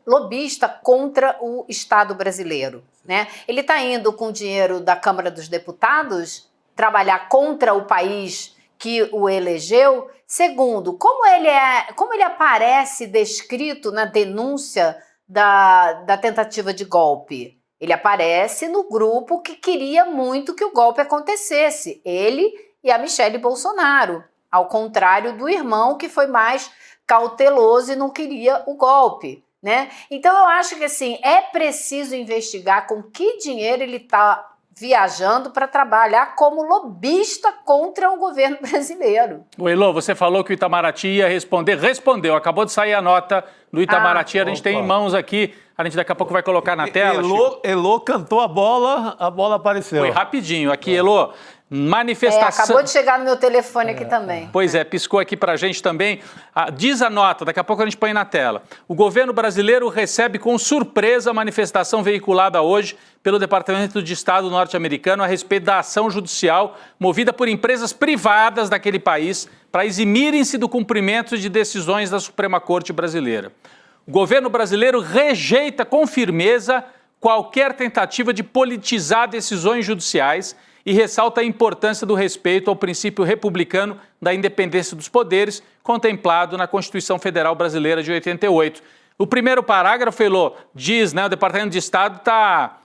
lobista contra o Estado brasileiro, né? Ele está indo com dinheiro da Câmara dos Deputados trabalhar contra o país que o elegeu. Segundo, como ele aparece descrito na denúncia da tentativa de golpe? Ele aparece no grupo que queria muito que o golpe acontecesse, ele e a Michelle Bolsonaro. Ao contrário do irmão, que foi mais cauteloso e não queria o golpe, né? Então, eu acho que, assim, é preciso investigar com que dinheiro ele está viajando para trabalhar como lobista contra o governo brasileiro. O Elô, você falou que o Itamaraty ia responder. Respondeu. Acabou de sair a nota do Itamaraty. A gente tem em mãos aqui. A gente daqui a pouco vai colocar na tela. Elô cantou a bola apareceu. Foi rapidinho. Aqui, Elô, manifestação... acabou de chegar no meu telefone aqui também. Pois é, piscou aqui pra gente também. Diz a nota, daqui a pouco a gente põe na tela. O governo brasileiro recebe com surpresa a manifestação veiculada hoje pelo Departamento de Estado norte-americano a respeito da ação judicial movida por empresas privadas daquele país para eximirem-se do cumprimento de decisões da Suprema Corte brasileira. O governo brasileiro rejeita com firmeza qualquer tentativa de politizar decisões judiciais e ressalta a importância do respeito ao princípio republicano da independência dos poderes, contemplado na Constituição Federal Brasileira de 88. O primeiro parágrafo, Elô, diz, né, o Departamento de Estado está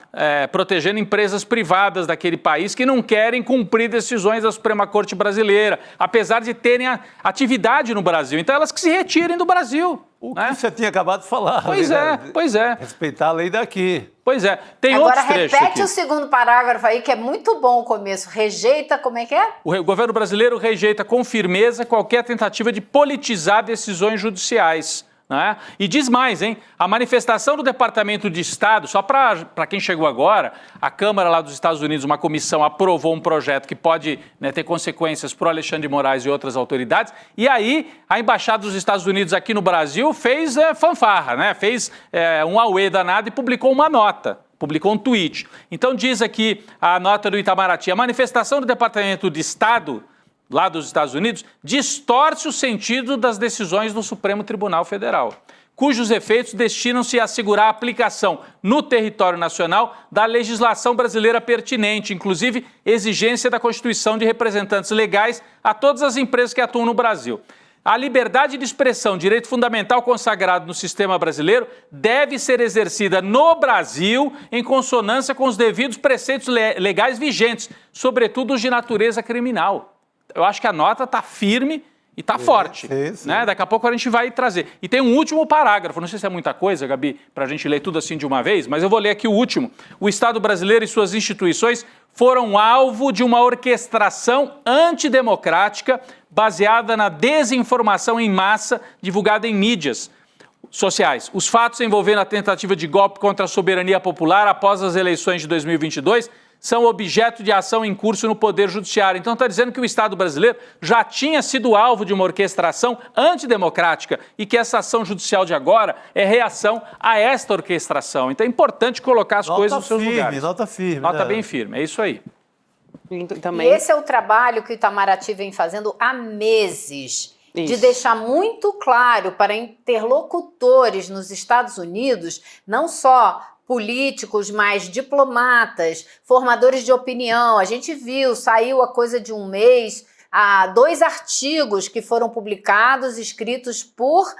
protegendo empresas privadas daquele país que não querem cumprir decisões da Suprema Corte Brasileira, apesar de terem atividade no Brasil. Então, elas que se retirem do Brasil. O que você tinha acabado de falar. Pois é. Respeitar a lei daqui. Pois é. Tem Agora, outros trechos repete aqui. o segundo parágrafo aí, que é muito bom o começo. Rejeita, como é que é? O governo brasileiro rejeita com firmeza qualquer tentativa de politizar decisões judiciais. Né? E diz mais, hein? A manifestação do Departamento de Estado, só para quem chegou agora, a Câmara lá dos Estados Unidos, uma comissão, aprovou um projeto que pode, né, ter consequências para o Alexandre de Moraes e outras autoridades, e aí a Embaixada dos Estados Unidos aqui no Brasil fez fanfarra, né? Fez um auê danado e publicou uma nota. Publicou um tweet. Então diz aqui a nota do Itamaraty: a manifestação do Departamento de Estado lá dos Estados Unidos, distorce o sentido das decisões do Supremo Tribunal Federal, cujos efeitos destinam-se a assegurar a aplicação no território nacional da legislação brasileira pertinente, inclusive exigência da constituição de representantes legais a todas as empresas que atuam no Brasil. A liberdade de expressão, direito fundamental consagrado no sistema brasileiro, deve ser exercida no Brasil em consonância com os devidos preceitos legais vigentes, sobretudo os de natureza criminal. Eu acho que a nota está firme e está forte. Sim. Né? Daqui a pouco a gente vai trazer. E tem um último parágrafo, não sei se é muita coisa, Gabi, para a gente ler tudo assim de uma vez, mas eu vou ler aqui o último. O Estado brasileiro e suas instituições foram alvo de uma orquestração antidemocrática baseada na desinformação em massa divulgada em mídias sociais. Os fatos envolvendo a tentativa de golpe contra a soberania popular após as eleições de 2022 são objeto de ação em curso no Poder Judiciário. Então está dizendo que o Estado brasileiro já tinha sido alvo de uma orquestração antidemocrática e que essa ação judicial de agora é reação a esta orquestração. Então é importante colocar as coisas nos seus lugares. Nota firme. Nota bem firme, é isso aí. Também. E esse é o trabalho que o Itamaraty vem fazendo há meses. De deixar muito claro para interlocutores nos Estados Unidos, não só políticos, mas diplomatas, formadores de opinião. A gente viu, saiu a coisa de um mês, há 2 artigos que foram publicados, escritos por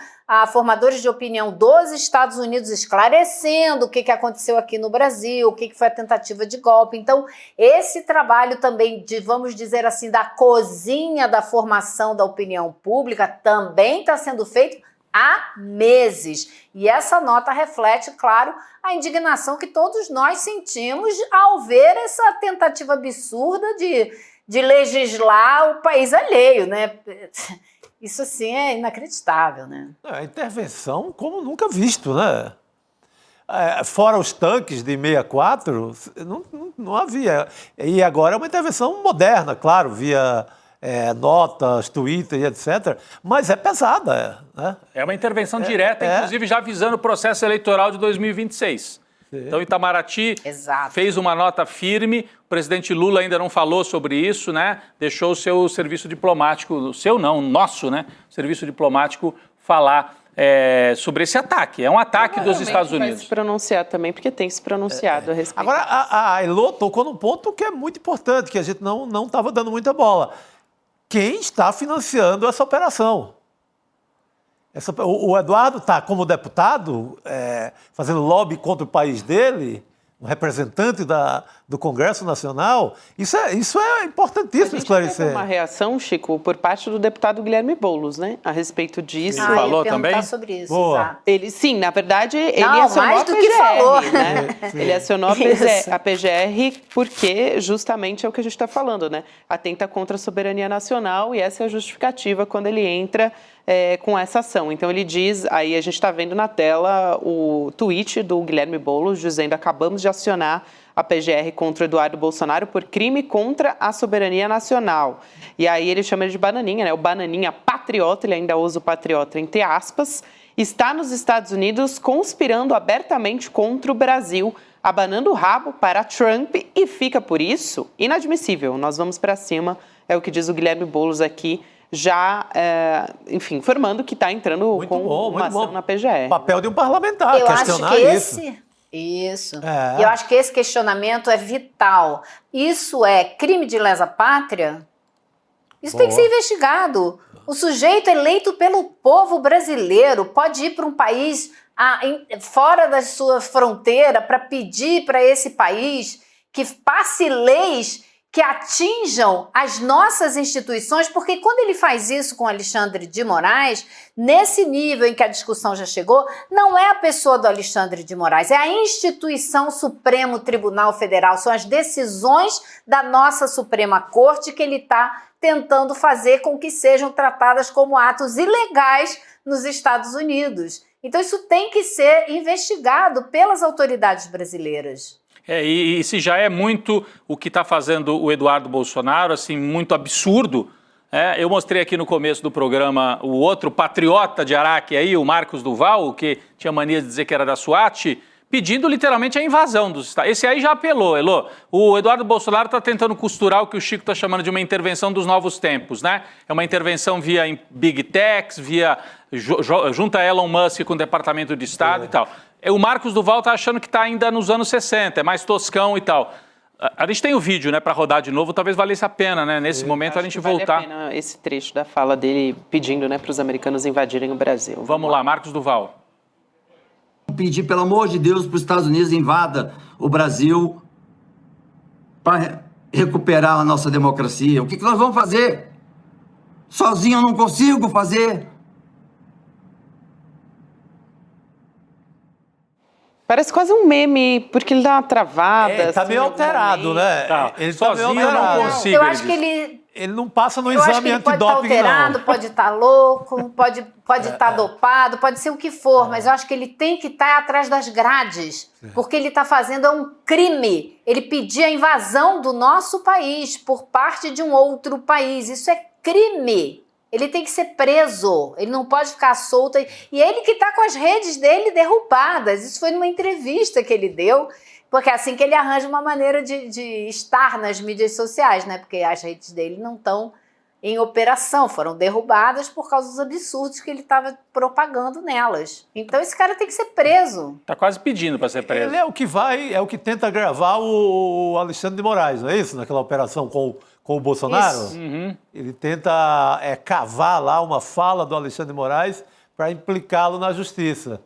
formadores de opinião dos Estados Unidos, esclarecendo o que aconteceu aqui no Brasil, o que foi a tentativa de golpe. Então, esse trabalho também de, vamos dizer assim, da cozinha da formação da opinião pública também está sendo feito há meses. E essa nota reflete, claro, a indignação que todos nós sentimos ao ver essa tentativa absurda de legislar o país alheio, né? Isso, assim, é inacreditável, né? É, intervenção como nunca visto, né? Fora os tanques de 64, não havia. E agora é uma intervenção moderna, claro, via notas, Twitter e etc. Mas é pesada, né? É uma intervenção direta, inclusive já visando o processo eleitoral de 2026. Sim. Então, Itamaraty fez uma nota firme, o presidente Lula ainda não falou sobre isso, né? Deixou o seu serviço diplomático, o seu não, o nosso, né? O serviço diplomático falar sobre esse ataque. É um ataque dos Estados Unidos. Vai se pronunciar também, porque tem se pronunciado a respeito. Agora, a Elô tocou num ponto que é muito importante, que a gente não estava dando muita bola. Quem está financiando essa operação? O Eduardo está, como deputado, fazendo lobby contra o país dele, um representante do Congresso Nacional. Isso é importantíssimo esclarecer. Teve uma reação, Chico, por parte do deputado Guilherme Boulos, né, a respeito disso. Ele falou também? Sobre isso, Boa. Ele, sim, na verdade, ele acionou mais a do PGR, que falou. né? Ele acionou a PGR porque justamente é o que a gente está falando, né? Atenta contra a soberania nacional e essa é a justificativa quando ele entra com essa ação. Então ele diz, aí a gente está vendo na tela o tweet do Guilherme Boulos dizendo: acabamos de acionar a PGR contra o Eduardo Bolsonaro por crime contra a soberania nacional. E aí ele chama ele de bananinha, né? O bananinha patriota, ele ainda usa o patriota entre aspas, está nos Estados Unidos conspirando abertamente contra o Brasil, abanando o rabo para Trump e fica por isso inadmissível. Nós vamos para cima, é o que diz o Guilherme Boulos aqui, já, enfim, informando que está entrando uma ação na PGR. Papel de um parlamentar, eu questionar acho que Isso. E eu acho que esse questionamento é vital. Isso é crime de lesa pátria? Isso tem que ser investigado. O sujeito eleito pelo povo brasileiro pode ir para um país fora da sua fronteira para pedir para esse país que passe leis que atinjam as nossas instituições, porque quando ele faz isso com Alexandre de Moraes, nesse nível em que a discussão já chegou, não é a pessoa do Alexandre de Moraes, é a instituição Supremo Tribunal Federal, são as decisões da nossa Suprema Corte que ele está tentando fazer com que sejam tratadas como atos ilegais nos Estados Unidos. Então isso tem que ser investigado pelas autoridades brasileiras. E se já é muito o que está fazendo o Eduardo Bolsonaro, assim, muito absurdo, eu mostrei aqui no começo do programa o outro patriota de Araque aí, o Marcos Duval, que tinha mania de dizer que era da SWAT, pedindo literalmente a invasão dos Estados Unidos. Esse aí já apelou, Elô. O Eduardo Bolsonaro está tentando costurar o que o Chico está chamando de uma intervenção dos novos tempos, né? É uma intervenção via Big Techs, junta Elon Musk com o Departamento de Estado e tal. O Marcos Duval está achando que está ainda nos anos 60, é mais toscão e tal. A gente tem o vídeo, né, para rodar de novo, talvez valesse a pena, né, nesse momento a gente voltar. Vale a pena esse trecho da fala dele pedindo, né, para os americanos invadirem o Brasil. Vamos lá, Marcos Duval. Pedir, pelo amor de Deus, para os Estados Unidos invada o Brasil para recuperar a nossa democracia. O que nós vamos fazer? Sozinho eu não consigo fazer. Parece quase um meme, porque ele dá uma travada. Está meio alterado, né? Tá. Ele sozinho eu não consigo. Eu acho que ele não passa no exame antidoping, não. Pode estar alterado, pode estar louco, pode estar dopado, pode ser o que for, mas eu acho que ele tem que estar atrás das grades, porque ele está fazendo um crime. Ele pedir a invasão do nosso país por parte de um outro país. Isso é crime. Ele tem que ser preso, ele não pode ficar solto. E ele que está com as redes dele derrubadas. Isso foi numa entrevista que ele deu, porque é assim que ele arranja uma maneira de estar nas mídias sociais, né? Porque as redes dele não estão em operação, foram derrubadas por causa dos absurdos que ele estava propagando nelas. Então esse cara tem que ser preso. Está quase pedindo para ser preso. Ele é o que tenta gravar o Alexandre de Moraes, não é isso? Naquela operação com com o Bolsonaro. Isso. Ele tenta cavar lá uma fala do Alexandre de Moraes para implicá-lo na justiça.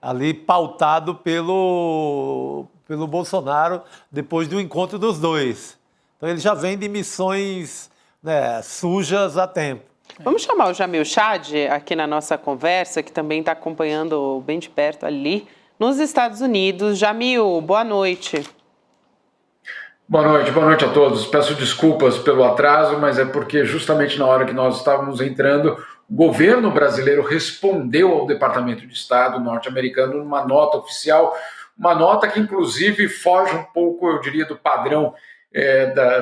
Ali pautado pelo Bolsonaro depois do encontro dos dois. Então ele já vem de missões, né, sujas há tempo. Vamos chamar o Jamil Chad aqui na nossa conversa, que também está acompanhando bem de perto ali nos Estados Unidos. Jamil, boa noite. Boa noite a todos. Peço desculpas pelo atraso, mas é porque justamente na hora que nós estávamos entrando, o governo brasileiro respondeu ao Departamento de Estado norte-americano numa nota oficial, uma nota que inclusive foge um pouco, eu diria, do padrão,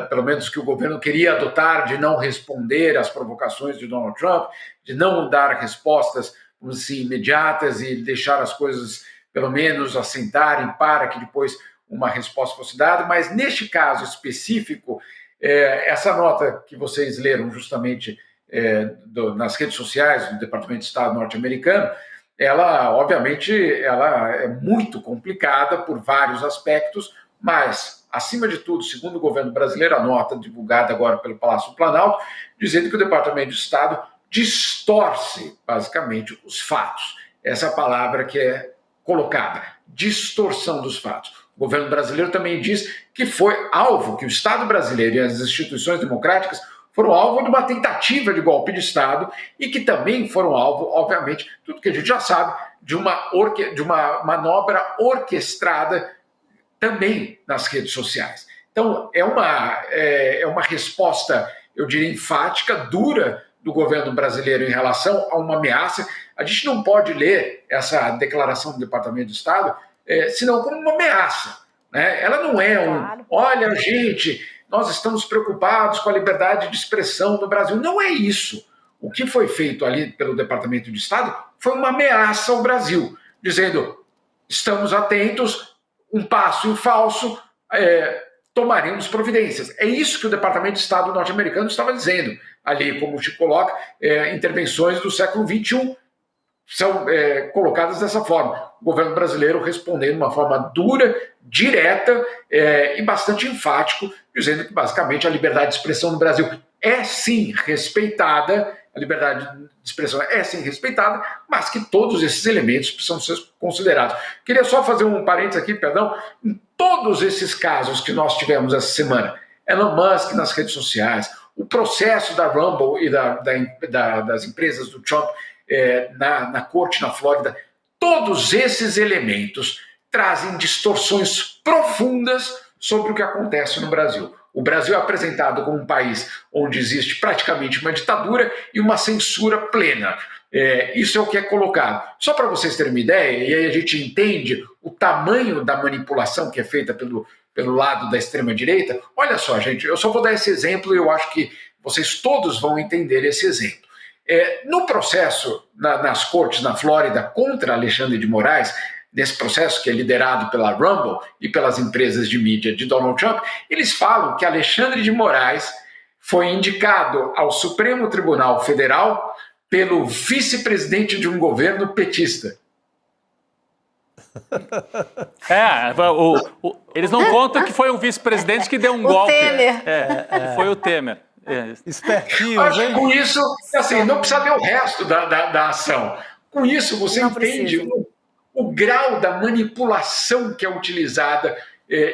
pelo menos que o governo queria adotar, de não responder às provocações de Donald Trump, de não dar respostas, vamos dizer, imediatas e deixar as coisas, pelo menos, assentarem para que depois uma resposta fosse dada. Mas neste caso específico, essa nota que vocês leram justamente nas redes sociais do Departamento de Estado norte-americano, ela, obviamente, ela é muito complicada por vários aspectos, mas, acima de tudo, segundo o governo brasileiro, a nota divulgada agora pelo Palácio do Planalto, dizendo que o Departamento de Estado distorce, basicamente, os fatos. Essa é a palavra que é colocada, distorção dos fatos. O governo brasileiro também diz que foi alvo, que o Estado brasileiro e as instituições democráticas foram alvo de uma tentativa de golpe de Estado e que também foram alvo, obviamente, tudo que a gente já sabe, de uma manobra orquestrada também nas redes sociais. Então, é uma resposta, eu diria, enfática, dura do governo brasileiro em relação a uma ameaça. A gente não pode ler essa declaração do Departamento de Estado senão como uma ameaça, né? Ela não é olha, gente, nós estamos preocupados com a liberdade de expressão no Brasil. Não é isso. O que foi feito ali pelo Departamento de Estado foi uma ameaça ao Brasil, dizendo, estamos atentos, um passo em falso, tomaremos providências. É isso que o Departamento de Estado norte-americano estava dizendo. Ali, como se coloca, intervenções do século XXI são colocadas dessa forma. O governo brasileiro respondendo de uma forma dura, direta e bastante enfático, dizendo que, basicamente, a liberdade de expressão no Brasil é, sim, respeitada, a liberdade de expressão é, sim, respeitada, mas que todos esses elementos precisam ser considerados. Queria só fazer um parênteses aqui, perdão, em todos esses casos que nós tivemos essa semana, Elon Musk nas redes sociais, o processo da Rumble e das empresas do Trump na corte na Flórida, todos esses elementos trazem distorções profundas sobre o que acontece no Brasil. O Brasil é apresentado como um país onde existe praticamente uma ditadura e uma censura plena. Isso é o que é colocado. Só para vocês terem uma ideia, e aí a gente entende o tamanho da manipulação que é feita pelo lado da extrema-direita. Olha só, gente, eu só vou dar esse exemplo e eu acho que vocês todos vão entender esse exemplo. No processo, nas cortes na Flórida, contra Alexandre de Moraes, nesse processo que é liderado pela Rumble e pelas empresas de mídia de Donald Trump, eles falam que Alexandre de Moraes foi indicado ao Supremo Tribunal Federal pelo vice-presidente de um governo petista. Eles não contam que foi um vice-presidente que deu um golpe. Temer. Foi o Temer. Espertinho, acho que com isso, assim, não precisa ver o resto da ação. Com isso, você não entende o grau da manipulação que é utilizada,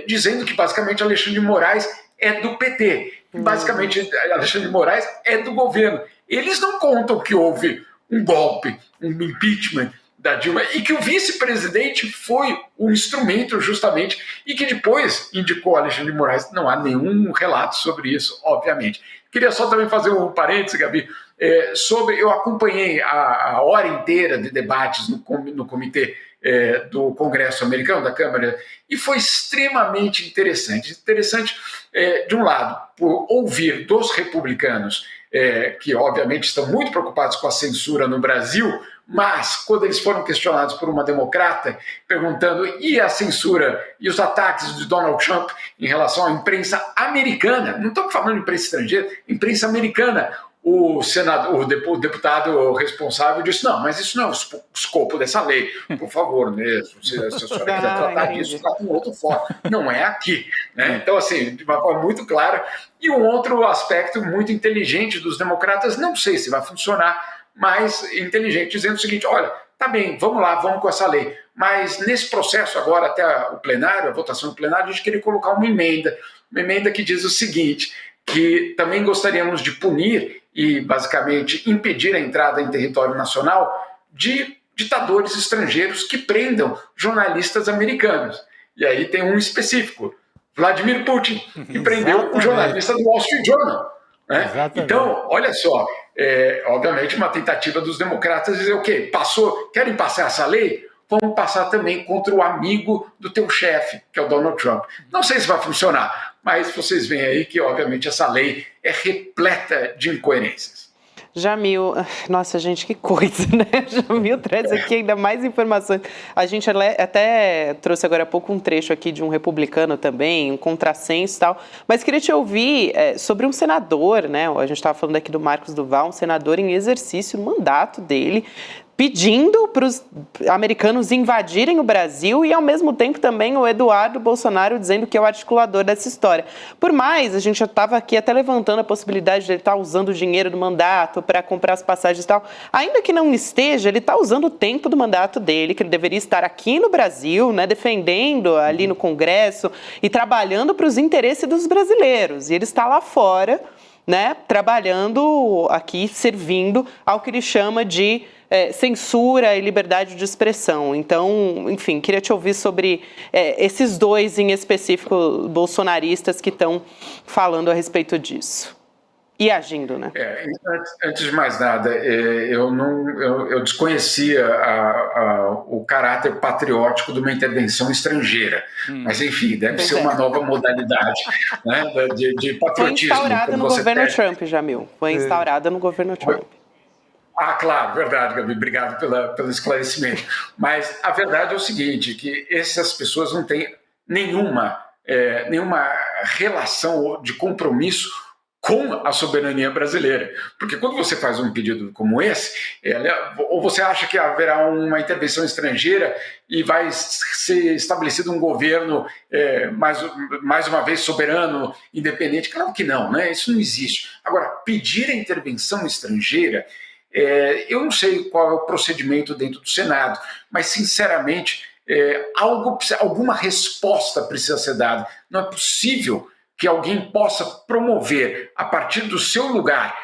dizendo que basicamente Alexandre de Moraes é do PT, que basicamente Alexandre de Moraes é do governo. Eles não contam que houve um golpe, um impeachment da Dilma, e que o vice-presidente foi o instrumento justamente, e que depois indicou Alexandre de Moraes. Não há nenhum relato sobre isso, obviamente. Queria só também fazer um parênteses, Gabi, eu acompanhei a hora inteira de debates no comitê do Congresso americano, da Câmara, e foi extremamente interessante. Interessante, de um lado, por ouvir dos republicanos, que obviamente estão muito preocupados com a censura no Brasil, mas quando eles foram questionados por uma democrata, perguntando e a censura e os ataques de Donald Trump em relação à imprensa americana, não estamos falando de imprensa estrangeira, imprensa americana, o deputado responsável disse, não, mas isso não é o escopo dessa lei. Por favor, né? Se a senhora quiser tratar disso, trata em outra forma. Não é aqui. Né? Então, assim, de uma forma muito clara. E um outro aspecto muito inteligente dos democratas, não sei se vai funcionar, mas inteligente, dizendo o seguinte, olha, tá bem, vamos lá, vamos com essa lei. Mas nesse processo agora, até o plenário, a votação do plenário, a gente queria colocar uma emenda que diz o seguinte, que também gostaríamos de punir e, basicamente, impedir a entrada em território nacional de ditadores estrangeiros que prendam jornalistas americanos. E aí tem um específico, Vladimir Putin, que prendeu o jornalista do Wall Street Journal. Né? Então, olha só, obviamente uma tentativa dos democratas dizer o quê? Querem passar essa lei? Vamos passar também contra o amigo do teu chefe, que é o Donald Trump. Não sei se vai funcionar, mas vocês veem aí que, obviamente, essa lei é repleta de incoerências. Jamil, nossa gente, que coisa, né? Jamil traz aqui ainda mais informações. A gente até trouxe agora há pouco um trecho aqui de um republicano também, um contrassenso e tal, mas queria te ouvir sobre um senador, né? A gente estava falando aqui do Marcos Duval, um senador em exercício no mandato dele, pedindo para os americanos invadirem o Brasil e, ao mesmo tempo, também o Eduardo Bolsonaro dizendo que é o articulador dessa história. Por mais, a gente já estava aqui até levantando a possibilidade de ele estar usando o dinheiro do mandato para comprar as passagens e tal. Ainda que não esteja, ele está usando o tempo do mandato dele, que ele deveria estar aqui no Brasil, né, defendendo ali no Congresso e trabalhando para os interesses dos brasileiros. E ele está lá fora, né, trabalhando aqui, servindo ao que ele chama de censura e liberdade de expressão. Então, enfim, queria te ouvir sobre esses dois em específico bolsonaristas que estão falando a respeito disso. E agindo, né? Antes de mais nada, eu desconhecia o caráter patriótico de uma intervenção estrangeira. Mas, enfim, deve ser uma nova modalidade, né, de patriotismo. Foi instaurada no governo Trump, Jamil. Foi instaurada no governo Trump. Ah, claro, verdade, Gabi, obrigado pelo esclarecimento. Mas a verdade é o seguinte, que essas pessoas não têm nenhuma relação de compromisso com a soberania brasileira. Porque quando você faz um pedido como esse, ou você acha que haverá uma intervenção estrangeira e vai ser estabelecido um governo, mais uma vez, soberano, independente? Claro que não, né? Isso não existe. Agora, pedir a intervenção estrangeira, eu não sei qual é o procedimento dentro do Senado, mas, sinceramente, alguma resposta precisa ser dada. Não é possível que alguém possa promover, a partir do seu lugar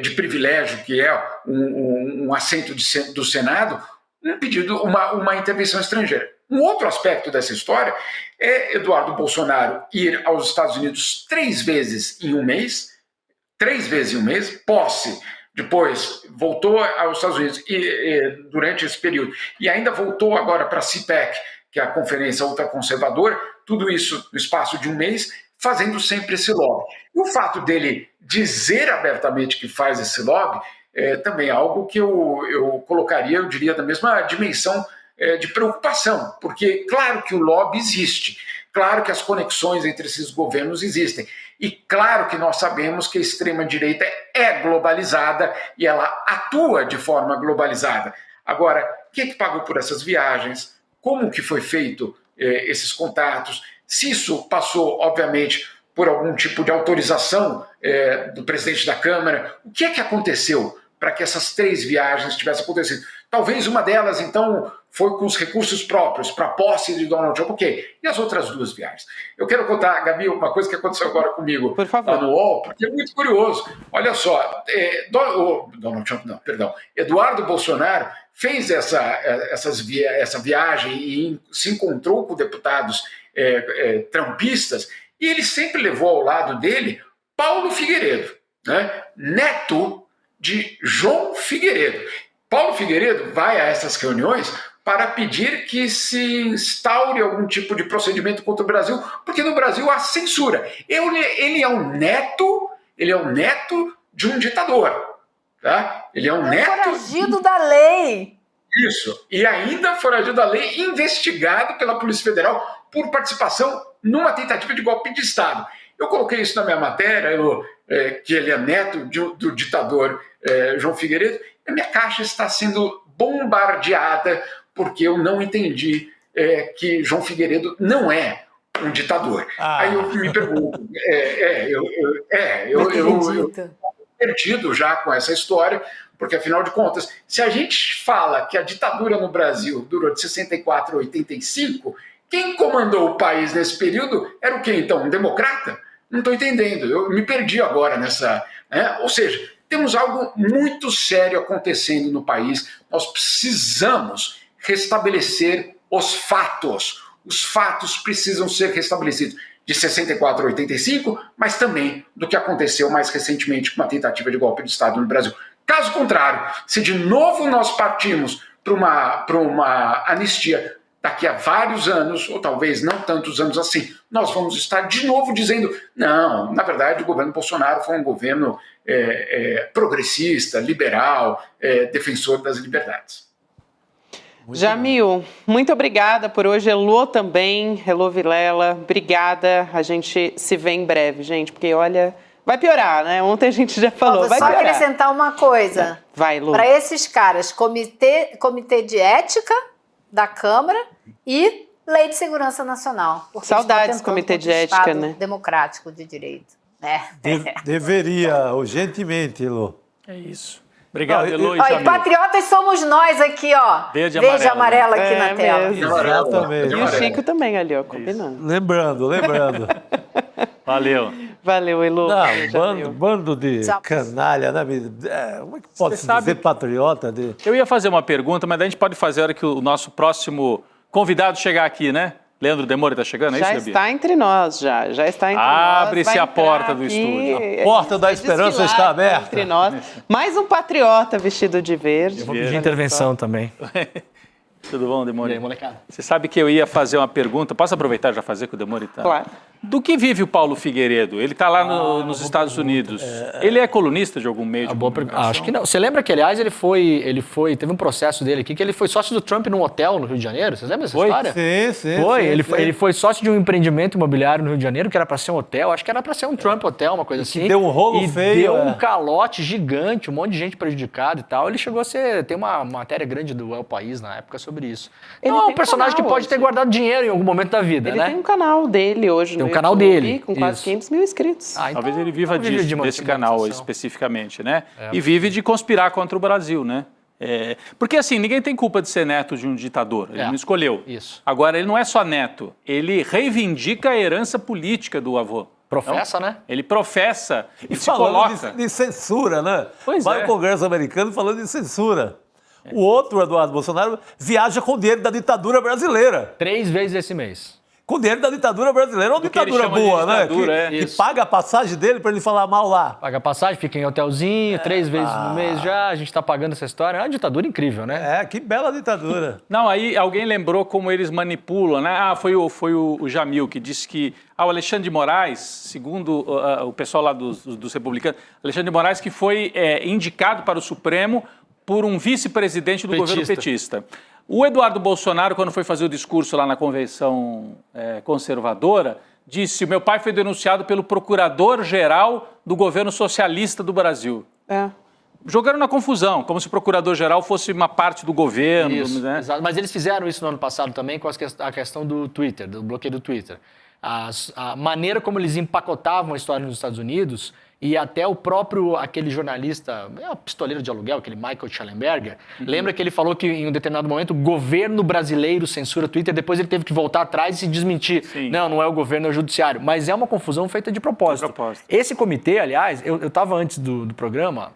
de privilégio, que é um assento do Senado, um pedido, uma intervenção estrangeira. Um outro aspecto dessa história é Eduardo Bolsonaro ir aos Estados Unidos 3 vezes em um mês, posse. Depois voltou aos Estados Unidos durante esse período e ainda voltou agora para a CPEC, que é a Conferência Ultraconservadora, tudo isso no espaço de um mês, fazendo sempre esse lobby. E o fato dele dizer abertamente que faz esse lobby é também algo que eu colocaria, eu diria, da mesma dimensão de preocupação, porque claro que o lobby existe, claro que as conexões entre esses governos existem, e claro que nós sabemos que a extrema-direita é globalizada e ela atua de forma globalizada. Agora, quem é que pagou por essas viagens? Como que foi feito esses contatos? Se isso passou, obviamente, por algum tipo de autorização do presidente da Câmara, o que é que aconteceu para que essas 3 viagens tivessem acontecido? Talvez uma delas, então, foi com os recursos próprios, para a posse de Donald Trump. Ok. E as outras 2 viagens? Eu quero contar, Gabi, uma coisa que aconteceu agora comigo lá no UOL, porque é muito curioso. Olha só, Donald Trump, não, perdão, Eduardo Bolsonaro fez essa viagem e se encontrou com deputados trumpistas, e ele sempre levou ao lado dele Paulo Figueiredo, né? Neto de João Figueiredo. Paulo Figueiredo vai a essas reuniões para pedir que se instaure algum tipo de procedimento contra o Brasil, porque no Brasil há censura. Ele é o neto de um ditador. Tá? Ele é um neto... Foragido da lei. Isso. E ainda foragido da lei, investigado pela Polícia Federal por participação numa tentativa de golpe de Estado. Eu coloquei isso na minha matéria, eu que ele é neto do ditador João Figueiredo, a minha caixa está sendo bombardeada porque eu não entendi que João Figueiredo não é um ditador. Aí eu me pergunto, eu perdido já com essa história, porque afinal de contas, se a gente fala que a ditadura no Brasil durou de 64 a 85, quem comandou o país nesse período era o quê então? Um democrata? Não estou entendendo, eu me perdi agora nessa... Ou seja, temos algo muito sério acontecendo no país, nós precisamos restabelecer os fatos. Os fatos precisam ser restabelecidos de 64 a 85, mas também do que aconteceu mais recentemente com uma tentativa de golpe de Estado no Brasil. Caso contrário, se de novo nós partimos para uma anistia daqui a vários anos, ou talvez não tantos anos assim, nós vamos estar de novo dizendo, não, na verdade o governo Bolsonaro foi um governo progressista, liberal, defensor das liberdades. Jamil, muito obrigada por hoje. Elô também, Elô Vilela, obrigada. A gente se vê em breve, gente, porque olha, vai piorar, né? Ontem a gente já falou, vai piorar. Só acrescentar uma coisa. Vai, Elô. Para esses caras, comitê de ética da Câmara e Lei de Segurança Nacional. Saudades comitê de ética, né? Democrático de direito. Deveria, urgentemente, Elô. É isso. Obrigado, Elô e E Jamil. patriotas somos nós aqui, ó. Verde e amarelo aqui na tela. Exatamente. E o Chico também ali, ó, combinando. Lembrando. Valeu. Valeu, Elô. Bando de canalha, né? Como é que pode se dizer patriota? Eu ia fazer uma pergunta, mas daí a gente pode fazer a hora que o nosso próximo convidado chegar aqui, né? Leandro Demore está chegando, é isso, Gabi? Está entre nós, já está entre nós. Abre-se a porta do estúdio. A porta da esperança está aberta. Entre nós. Mais um patriota vestido de verde. Eu vou pedir intervenção também. Tudo bom, Demore? E aí, molecada? Você sabe que eu ia fazer uma pergunta, posso aproveitar e já fazer com o Demore? Tá? Claro. Do que vive o Paulo Figueiredo? Ele está lá nos Estados Unidos. Ele é colunista de algum meio de comunicação? Acho que não. Você lembra que, aliás, teve um processo dele aqui, que ele foi sócio do Trump num hotel no Rio de Janeiro? Vocês lembram dessa história? Sim. Foi. Ele foi sócio de um empreendimento imobiliário no Rio de Janeiro, que era para ser um hotel. Acho que era para ser um Trump Hotel, uma coisa assim. Deu um rolo feio. Deu um calote gigante, um monte de gente prejudicada e tal. Ele chegou a ser... Tem uma matéria grande do El País na época sobre isso. Então é um personagem que pode ter guardado dinheiro em algum momento da vida, né? Ele tem um canal dele hoje no YouTube. Tem um canal dele. Com quase 500 mil inscritos. Então, talvez ele viva desse canal especificamente, né? E vive de conspirar contra o Brasil, né? Porque assim, ninguém tem culpa de ser neto de um ditador, ele não escolheu. Isso. Agora, ele não é só neto, ele reivindica a herança política do avô. Professa, então, né? Ele professa e se falando coloca. de censura, né? Pois Vai ao Congresso americano falando de censura. O outro, Eduardo Bolsonaro, viaja com dinheiro da ditadura brasileira. 3 vezes esse mês. Com dinheiro da ditadura brasileira. Uma ditadura boa, né? Que paga a passagem dele para ele falar mal lá. Paga a passagem, fica em hotelzinho, 3 vezes no mês já. A gente tá pagando essa história. É uma ditadura incrível, né? Que bela ditadura. Não, aí alguém lembrou como eles manipulam, né? Foi o Jamil que disse que o Alexandre de Moraes, segundo o pessoal lá dos republicanos, Alexandre de Moraes que foi indicado para o Supremo por um vice-presidente do governo petista. O Eduardo Bolsonaro, quando foi fazer o discurso lá na convenção conservadora, disse: o meu pai foi denunciado pelo procurador-geral do governo socialista do Brasil. Jogaram na confusão, como se o procurador-geral fosse uma parte do governo. Isso, né? Exato. Mas eles fizeram isso no ano passado também com a questão do Twitter, do bloqueio do Twitter. A maneira como eles empacotavam a história nos Estados Unidos, e até o próprio, aquele jornalista, pistoleiro de aluguel, aquele Michael Schellenberger, lembra que ele falou que em um determinado momento o governo brasileiro censura Twitter, depois ele teve que voltar atrás e se desmentir. Sim. Não é o governo, é o judiciário. Mas é uma confusão feita de propósito. Esse comitê, aliás, eu estava antes do programa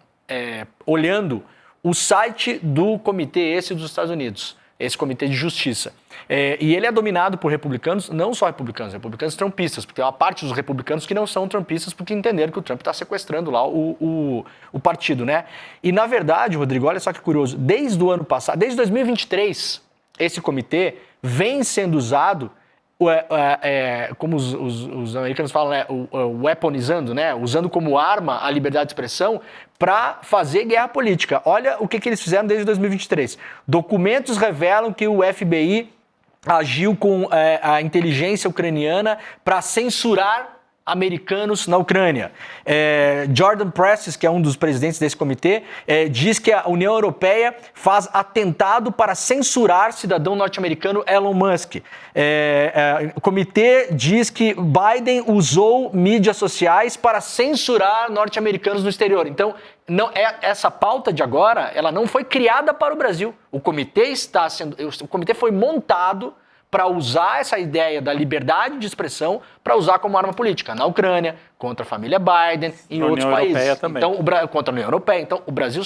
olhando o site do comitê esse dos Estados Unidos, esse comitê de justiça. E ele é dominado por republicanos, não só republicanos trumpistas, porque tem uma parte dos republicanos que não são trumpistas porque entenderam que o Trump está sequestrando lá o partido, né? E, na verdade, Rodrigo, olha só que curioso, desde o ano passado, desde 2023, esse comitê vem sendo usado, como os americanos falam, né, weaponizando, né, usando como arma a liberdade de expressão para fazer guerra política. Olha o que eles fizeram desde 2023. Documentos revelam que o FBI agiu com a inteligência ucraniana para censurar americanos na Ucrânia. Jordan Prestes, que é um dos presidentes desse comitê, diz que a União Europeia faz atentado para censurar cidadão norte-americano Elon Musk. O comitê diz que Biden usou mídias sociais para censurar norte-americanos no exterior. Então, essa pauta de agora, ela não foi criada para o Brasil. O comitê foi montado para usar essa ideia da liberdade de expressão para usar como arma política na Ucrânia, contra a família Biden, em outros países. Também. Então, contra a União Europeia. Então, o Brasil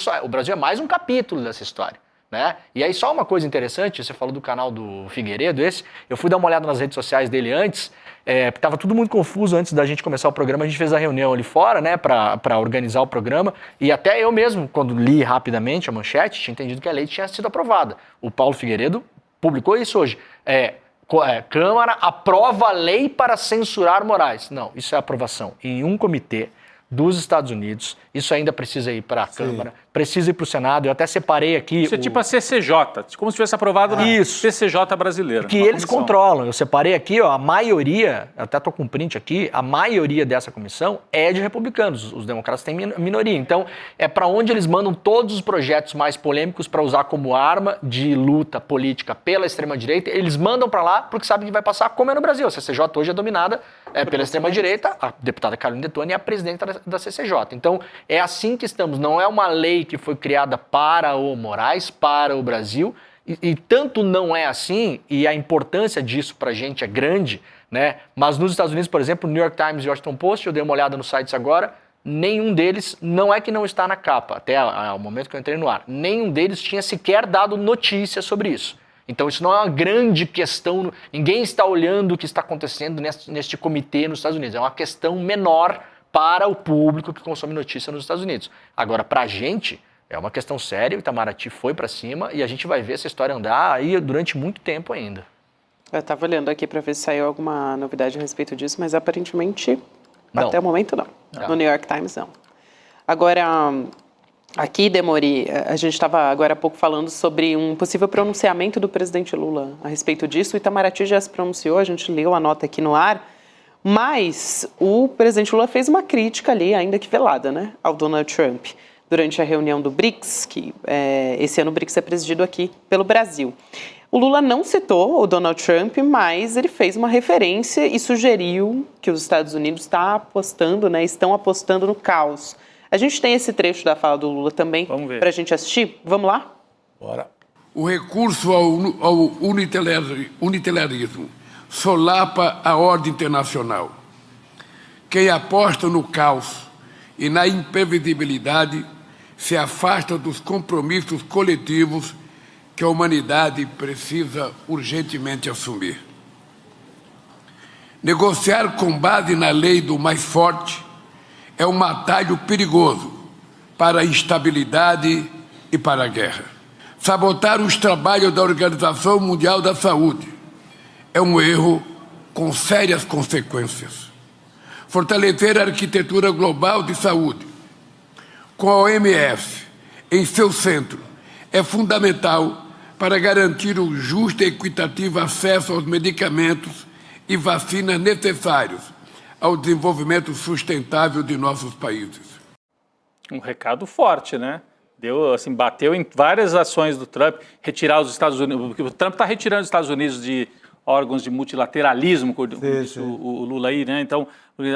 é mais um capítulo dessa história, né? E aí, só uma coisa interessante, você falou do canal do Figueiredo, eu fui dar uma olhada nas redes sociais dele antes, porque estava tudo muito confuso antes da gente começar o programa, a gente fez a reunião ali fora, né, para organizar o programa, e até eu mesmo, quando li rapidamente a manchete, tinha entendido que a lei tinha sido aprovada. O Paulo Figueiredo publicou isso hoje. Câmara aprova a lei para censurar Moraes. Não, isso é aprovação em um comitê dos Estados Unidos. Isso ainda precisa ir para a Câmara, precisa ir para o Senado. Eu até separei aqui... Isso é tipo a CCJ, como se tivesse aprovado na CCJ brasileira. Que eles controlam. Eu separei aqui, a maioria, até estou com um print aqui, a maioria dessa comissão é de republicanos. Os democratas têm minoria. Então, é para onde eles mandam todos os projetos mais polêmicos para usar como arma de luta política pela extrema-direita. Eles mandam para lá porque sabem que vai passar como é no Brasil. A CCJ hoje é dominada pela extrema-direita. A deputada Carolina Detoni é a presidente da CCJ. Então, é assim que estamos. Não é uma lei que foi criada para o Moraes, para o Brasil, e tanto não é assim, e a importância disso pra gente é grande, né? Mas nos Estados Unidos, por exemplo, New York Times e Washington Post, eu dei uma olhada nos sites agora, nenhum deles, não é que não está na capa, até o momento que eu entrei no ar, nenhum deles tinha sequer dado notícia sobre isso. Então isso não é uma grande questão, ninguém está olhando o que está acontecendo neste comitê nos Estados Unidos, é uma questão menor para o público que consome notícia nos Estados Unidos. Agora, para a gente, é uma questão séria, o Itamaraty foi para cima e a gente vai ver essa história andar aí durante muito tempo ainda. Eu estava olhando aqui para ver se saiu alguma novidade a respeito disso, mas aparentemente, não. Até o momento, não. No New York Times, não. Agora, aqui, Demori, a gente estava agora há pouco falando sobre um possível pronunciamento do presidente Lula a respeito disso. O Itamaraty já se pronunciou, a gente leu a nota aqui no ar. Mas o presidente Lula fez uma crítica ali, ainda que velada, né, ao Donald Trump, durante a reunião do BRICS, que esse ano o BRICS é presidido aqui pelo Brasil. O Lula não citou o Donald Trump, mas ele fez uma referência e sugeriu que os Estados Unidos estão apostando no caos. A gente tem esse trecho da fala do Lula também para a gente assistir. Vamos lá? Bora. O recurso ao unitarismo solapa a ordem internacional. Quem aposta no caos e na imprevisibilidade se afasta dos compromissos coletivos que a humanidade precisa urgentemente assumir. Negociar com base na lei do mais forte é um atalho perigoso para a instabilidade e para a guerra. Sabotar os trabalhos da Organização Mundial da Saúde é um erro com sérias consequências. Fortalecer a arquitetura global de saúde, com a OMS em seu centro, é fundamental para garantir o justo e equitativo acesso aos medicamentos e vacinas necessários ao desenvolvimento sustentável de nossos países. Um recado forte, né? Bateu em várias ações do Trump, retirar os Estados Unidos, porque o Trump está retirando os Estados Unidos de órgãos de multilateralismo, como disse o Lula aí, né? Então,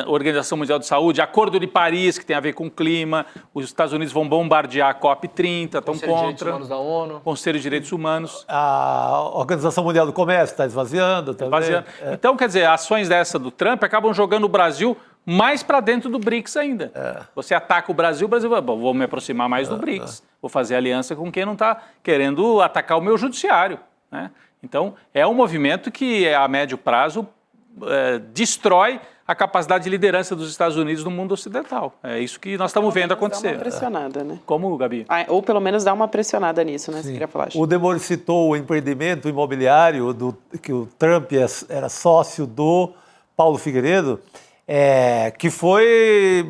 Organização Mundial de Saúde, Acordo de Paris, que tem a ver com o clima, os Estados Unidos vão bombardear a COP30, estão contra. Conselho de Direitos Humanos da ONU. Conselho de Direitos Humanos. A Organização Mundial do Comércio está esvaziando também. Então, quer dizer, ações dessa do Trump acabam jogando o Brasil mais para dentro do BRICS ainda. Você ataca o Brasil vai, vou me aproximar mais do BRICS, vou fazer aliança com quem não está querendo atacar o meu judiciário, né? Então, é um movimento que, a médio prazo, destrói a capacidade de liderança dos Estados Unidos no mundo ocidental. É isso que nós estamos vendo acontecer. Dá uma pressionada, né? Como, Gabi? Ou pelo menos dá uma pressionada nisso, né? Você queria falar. O Demori citou o empreendimento imobiliário que o Trump era sócio do Paulo Figueiredo, que foi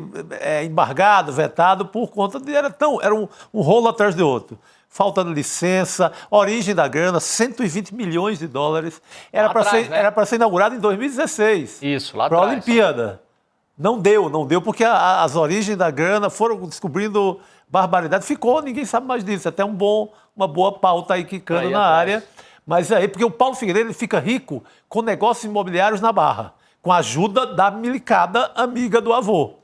embargado, vetado por conta de... Era um rolo atrás de outro. Falta de licença, origem da grana, 120 milhões de dólares. Era para ser inaugurado em 2016. Isso, lá atrás. Para a atrás. Olimpíada. Não deu porque as origens da grana foram descobrindo barbaridade. Ninguém sabe mais disso. Até uma boa pauta aí quicando na área. Mas aí, porque o Paulo Figueiredo ele fica rico com negócios imobiliários na Barra, com a ajuda da milicada amiga do avô.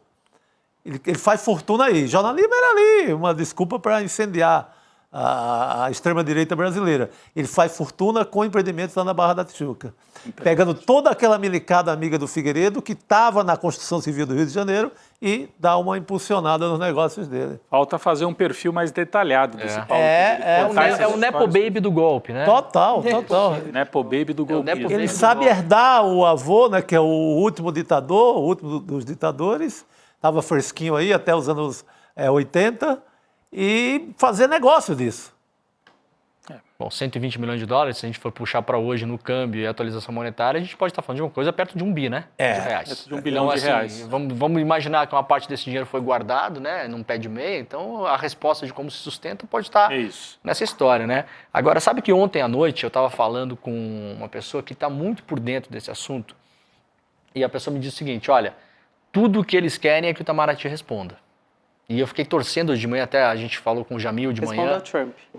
Ele faz fortuna aí. Jornalismo era ali, uma desculpa para incendiar a extrema-direita brasileira. Ele faz fortuna com empreendimentos lá na Barra da Tijuca. Pegando toda aquela milicada amiga do Figueiredo, que estava na construção civil do Rio de Janeiro, e dá uma impulsionada nos negócios dele. Falta fazer um perfil mais detalhado desse Paulo. É o Nepo Baby do golpe, né? Total. Nepo Baby do golpe. Ele sabe herdar o avô, né, que é o último ditador, o último dos ditadores, estava fresquinho aí até os anos 80, e fazer negócio disso. Bom, 120 milhões de dólares, se a gente for puxar para hoje no câmbio e atualização monetária, a gente pode estar falando de uma coisa perto de 1 bi, né? De reais. Perto de 1 bilhão de reais. Vamos imaginar que uma parte desse dinheiro foi guardado, né, num pé de meia, então a resposta de como se sustenta pode estar nessa história, né? Agora, sabe que ontem à noite eu estava falando com uma pessoa que está muito por dentro desse assunto, e a pessoa me disse o seguinte, olha, tudo o que eles querem é que o Itamaraty responda. E eu fiquei torcendo hoje de manhã, até a gente falou com o Jamil de manhã.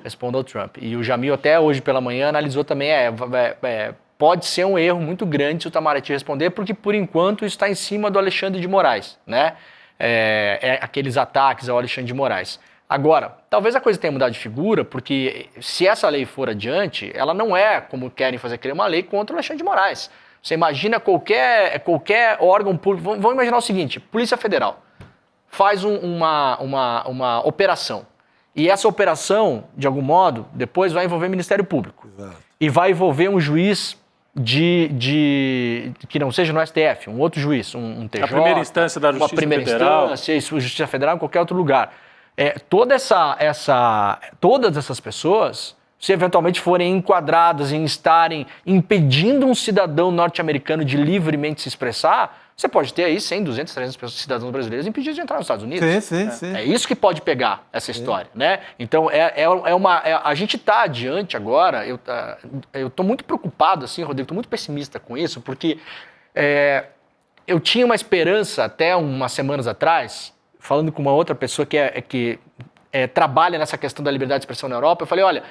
Responda ao Trump. E o Jamil até hoje pela manhã analisou também, pode ser um erro muito grande se o Itamaraty responder, porque por enquanto isso está em cima do Alexandre de Moraes, né? Aqueles ataques ao Alexandre de Moraes. Agora, talvez a coisa tenha mudado de figura, porque se essa lei for adiante, ela não é, como querem fazer, criar uma lei contra o Alexandre de Moraes. Você imagina qualquer órgão público, vamos imaginar o seguinte, Polícia Federal faz uma operação. E essa operação, de algum modo, depois vai envolver o Ministério Público. Exato. E vai envolver um juiz que não seja no STF, um outro juiz, um TJ. A primeira instância da Justiça Federal. Uma primeira instância, Justiça Federal, em qualquer outro lugar. Todas essas pessoas, se eventualmente forem enquadradas em estarem impedindo um cidadão norte-americano de livremente se expressar, você pode ter aí 100, 200, 300 cidadãos brasileiros impedidos de entrar nos Estados Unidos. Sim. É isso que pode pegar essa história, né? Então, a gente está adiante agora, eu estou muito preocupado, assim, Rodrigo, estou muito pessimista com isso, porque eu tinha uma esperança até umas semanas atrás, falando com uma outra pessoa que trabalha nessa questão da liberdade de expressão na Europa, eu falei, olha,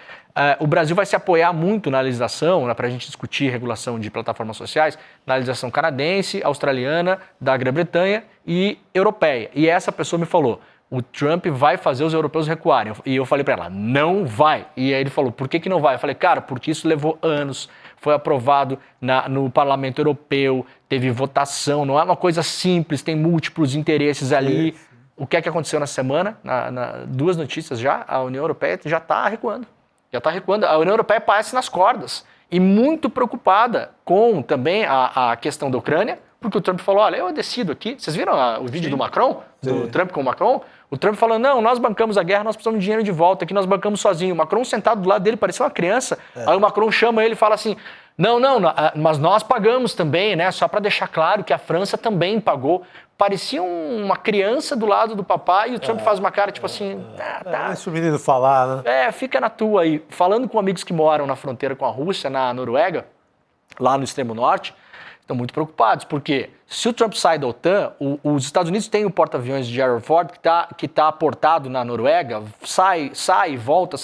o Brasil vai se apoiar muito na legislação, para a gente discutir regulação de plataformas sociais, na legislação canadense, australiana, da Grã-Bretanha e europeia. E essa pessoa me falou, o Trump vai fazer os europeus recuarem. E eu falei para ela, não vai. E aí ele falou, por que não vai? Eu falei, cara, porque isso levou anos, foi aprovado no Parlamento Europeu, teve votação, não é uma coisa simples, tem múltiplos interesses ali. O que é que aconteceu na semana? Duas notícias já, a União Europeia já está recuando. A União Europeia parece nas cordas e muito preocupada com também a questão da Ucrânia, porque o Trump falou, olha, eu decido aqui. Vocês viram o vídeo do Macron? Do Trump com o Macron? O Trump falando, não, nós bancamos a guerra, nós precisamos de dinheiro de volta, aqui nós bancamos sozinho. O Macron sentado do lado dele, parecia uma criança. Aí o Macron chama ele e fala assim, não, mas nós pagamos também, né? Só para deixar claro que a França também pagou. Parecia uma criança do lado do papai e o Trump faz uma cara tipo assim... Deixa o menino falar, né? Fica na tua aí. Falando com amigos que moram na fronteira com a Rússia, na Noruega, lá no extremo norte, estão muito preocupados, porque se o Trump sai da OTAN, os Estados Unidos têm o porta-aviões de Gerald Ford que tá aportado na Noruega, sai e volta,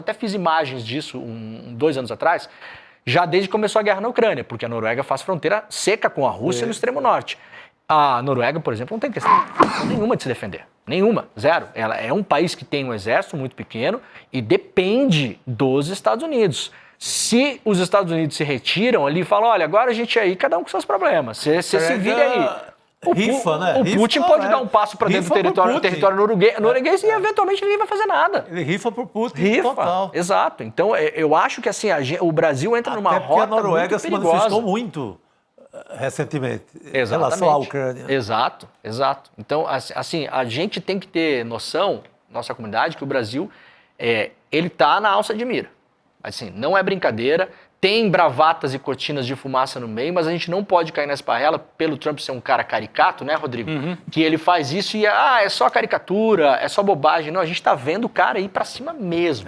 até fiz imagens disso 2 anos atrás, já desde que começou a guerra na Ucrânia, porque a Noruega faz fronteira seca com a Rússia no extremo norte. A Noruega, por exemplo, não tem questão nenhuma de se defender. Nenhuma, zero. Ela é um país que tem um exército muito pequeno e depende dos Estados Unidos. Se os Estados Unidos se retiram ali e falam, olha, agora a gente aí, cada um com seus problemas. Você se vira aí. O Putin pode dar um passo para dentro do território norueguês e eventualmente ninguém vai fazer nada. Ele rifa por Putin. Total. Exato. Então, eu acho que assim, o Brasil entra numa rota muito perigosa. A Noruega se manifestou muito recentemente em relação à Ucrânia. Exato. Então, assim, a gente tem que ter noção, nossa comunidade, que o Brasil, ele está na alça de mira. Assim, não é brincadeira. tem bravatas e cortinas de fumaça no meio, mas a gente não pode cair na esparrela pelo Trump ser um cara caricato, né, Rodrigo? Que ele faz isso e é só caricatura, é só bobagem. Não, a gente tá vendo o cara ir pra cima mesmo.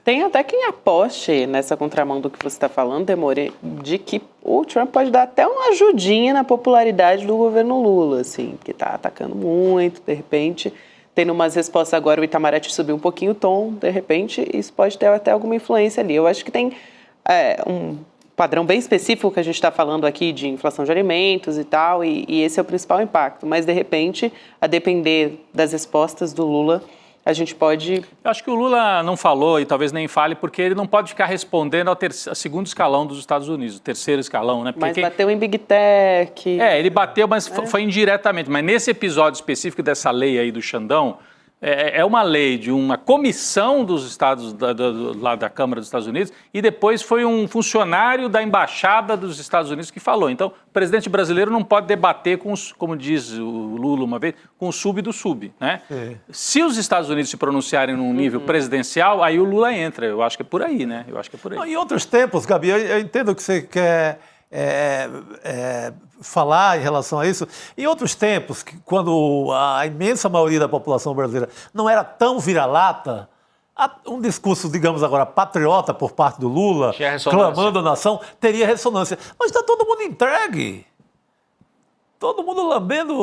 Tem até quem aposte nessa contramão do que você está falando, Demore, de que o Trump pode dar até uma ajudinha na popularidade do governo Lula, assim, que tá atacando muito, de repente, tendo umas respostas agora, o Itamaraty subiu um pouquinho o tom, de repente, isso pode ter até alguma influência ali. Eu acho que tem um padrão bem específico que a gente está falando aqui de inflação de alimentos e tal, e esse é o principal impacto. Mas, de repente, a depender das respostas do Lula, a gente pode... Eu acho que o Lula não falou e talvez nem fale porque ele não pode ficar respondendo ao segundo escalão dos Estados Unidos, o terceiro escalão, né? Mas bateu em Big Tech... ele bateu, mas foi indiretamente. Mas nesse episódio específico dessa lei aí do Xandão, é uma lei de uma comissão dos estados, lá da Câmara dos Estados Unidos, e depois foi um funcionário da Embaixada dos Estados Unidos que falou. Então, o presidente brasileiro não pode debater com os, como diz o Lula uma vez, com o sub do sub, né? Se os Estados Unidos se pronunciarem num nível presidencial, aí o Lula entra. Eu acho que é por aí, né? Eu acho que é por aí. Em outros tempos, Gabi, eu entendo que você quer falar em relação a isso. Em outros tempos, quando a imensa maioria da população brasileira não era tão vira-lata, um discurso, digamos agora, patriota por parte do Lula, clamando a nação, teria ressonância. Mas está todo mundo entregue. Todo mundo lambendo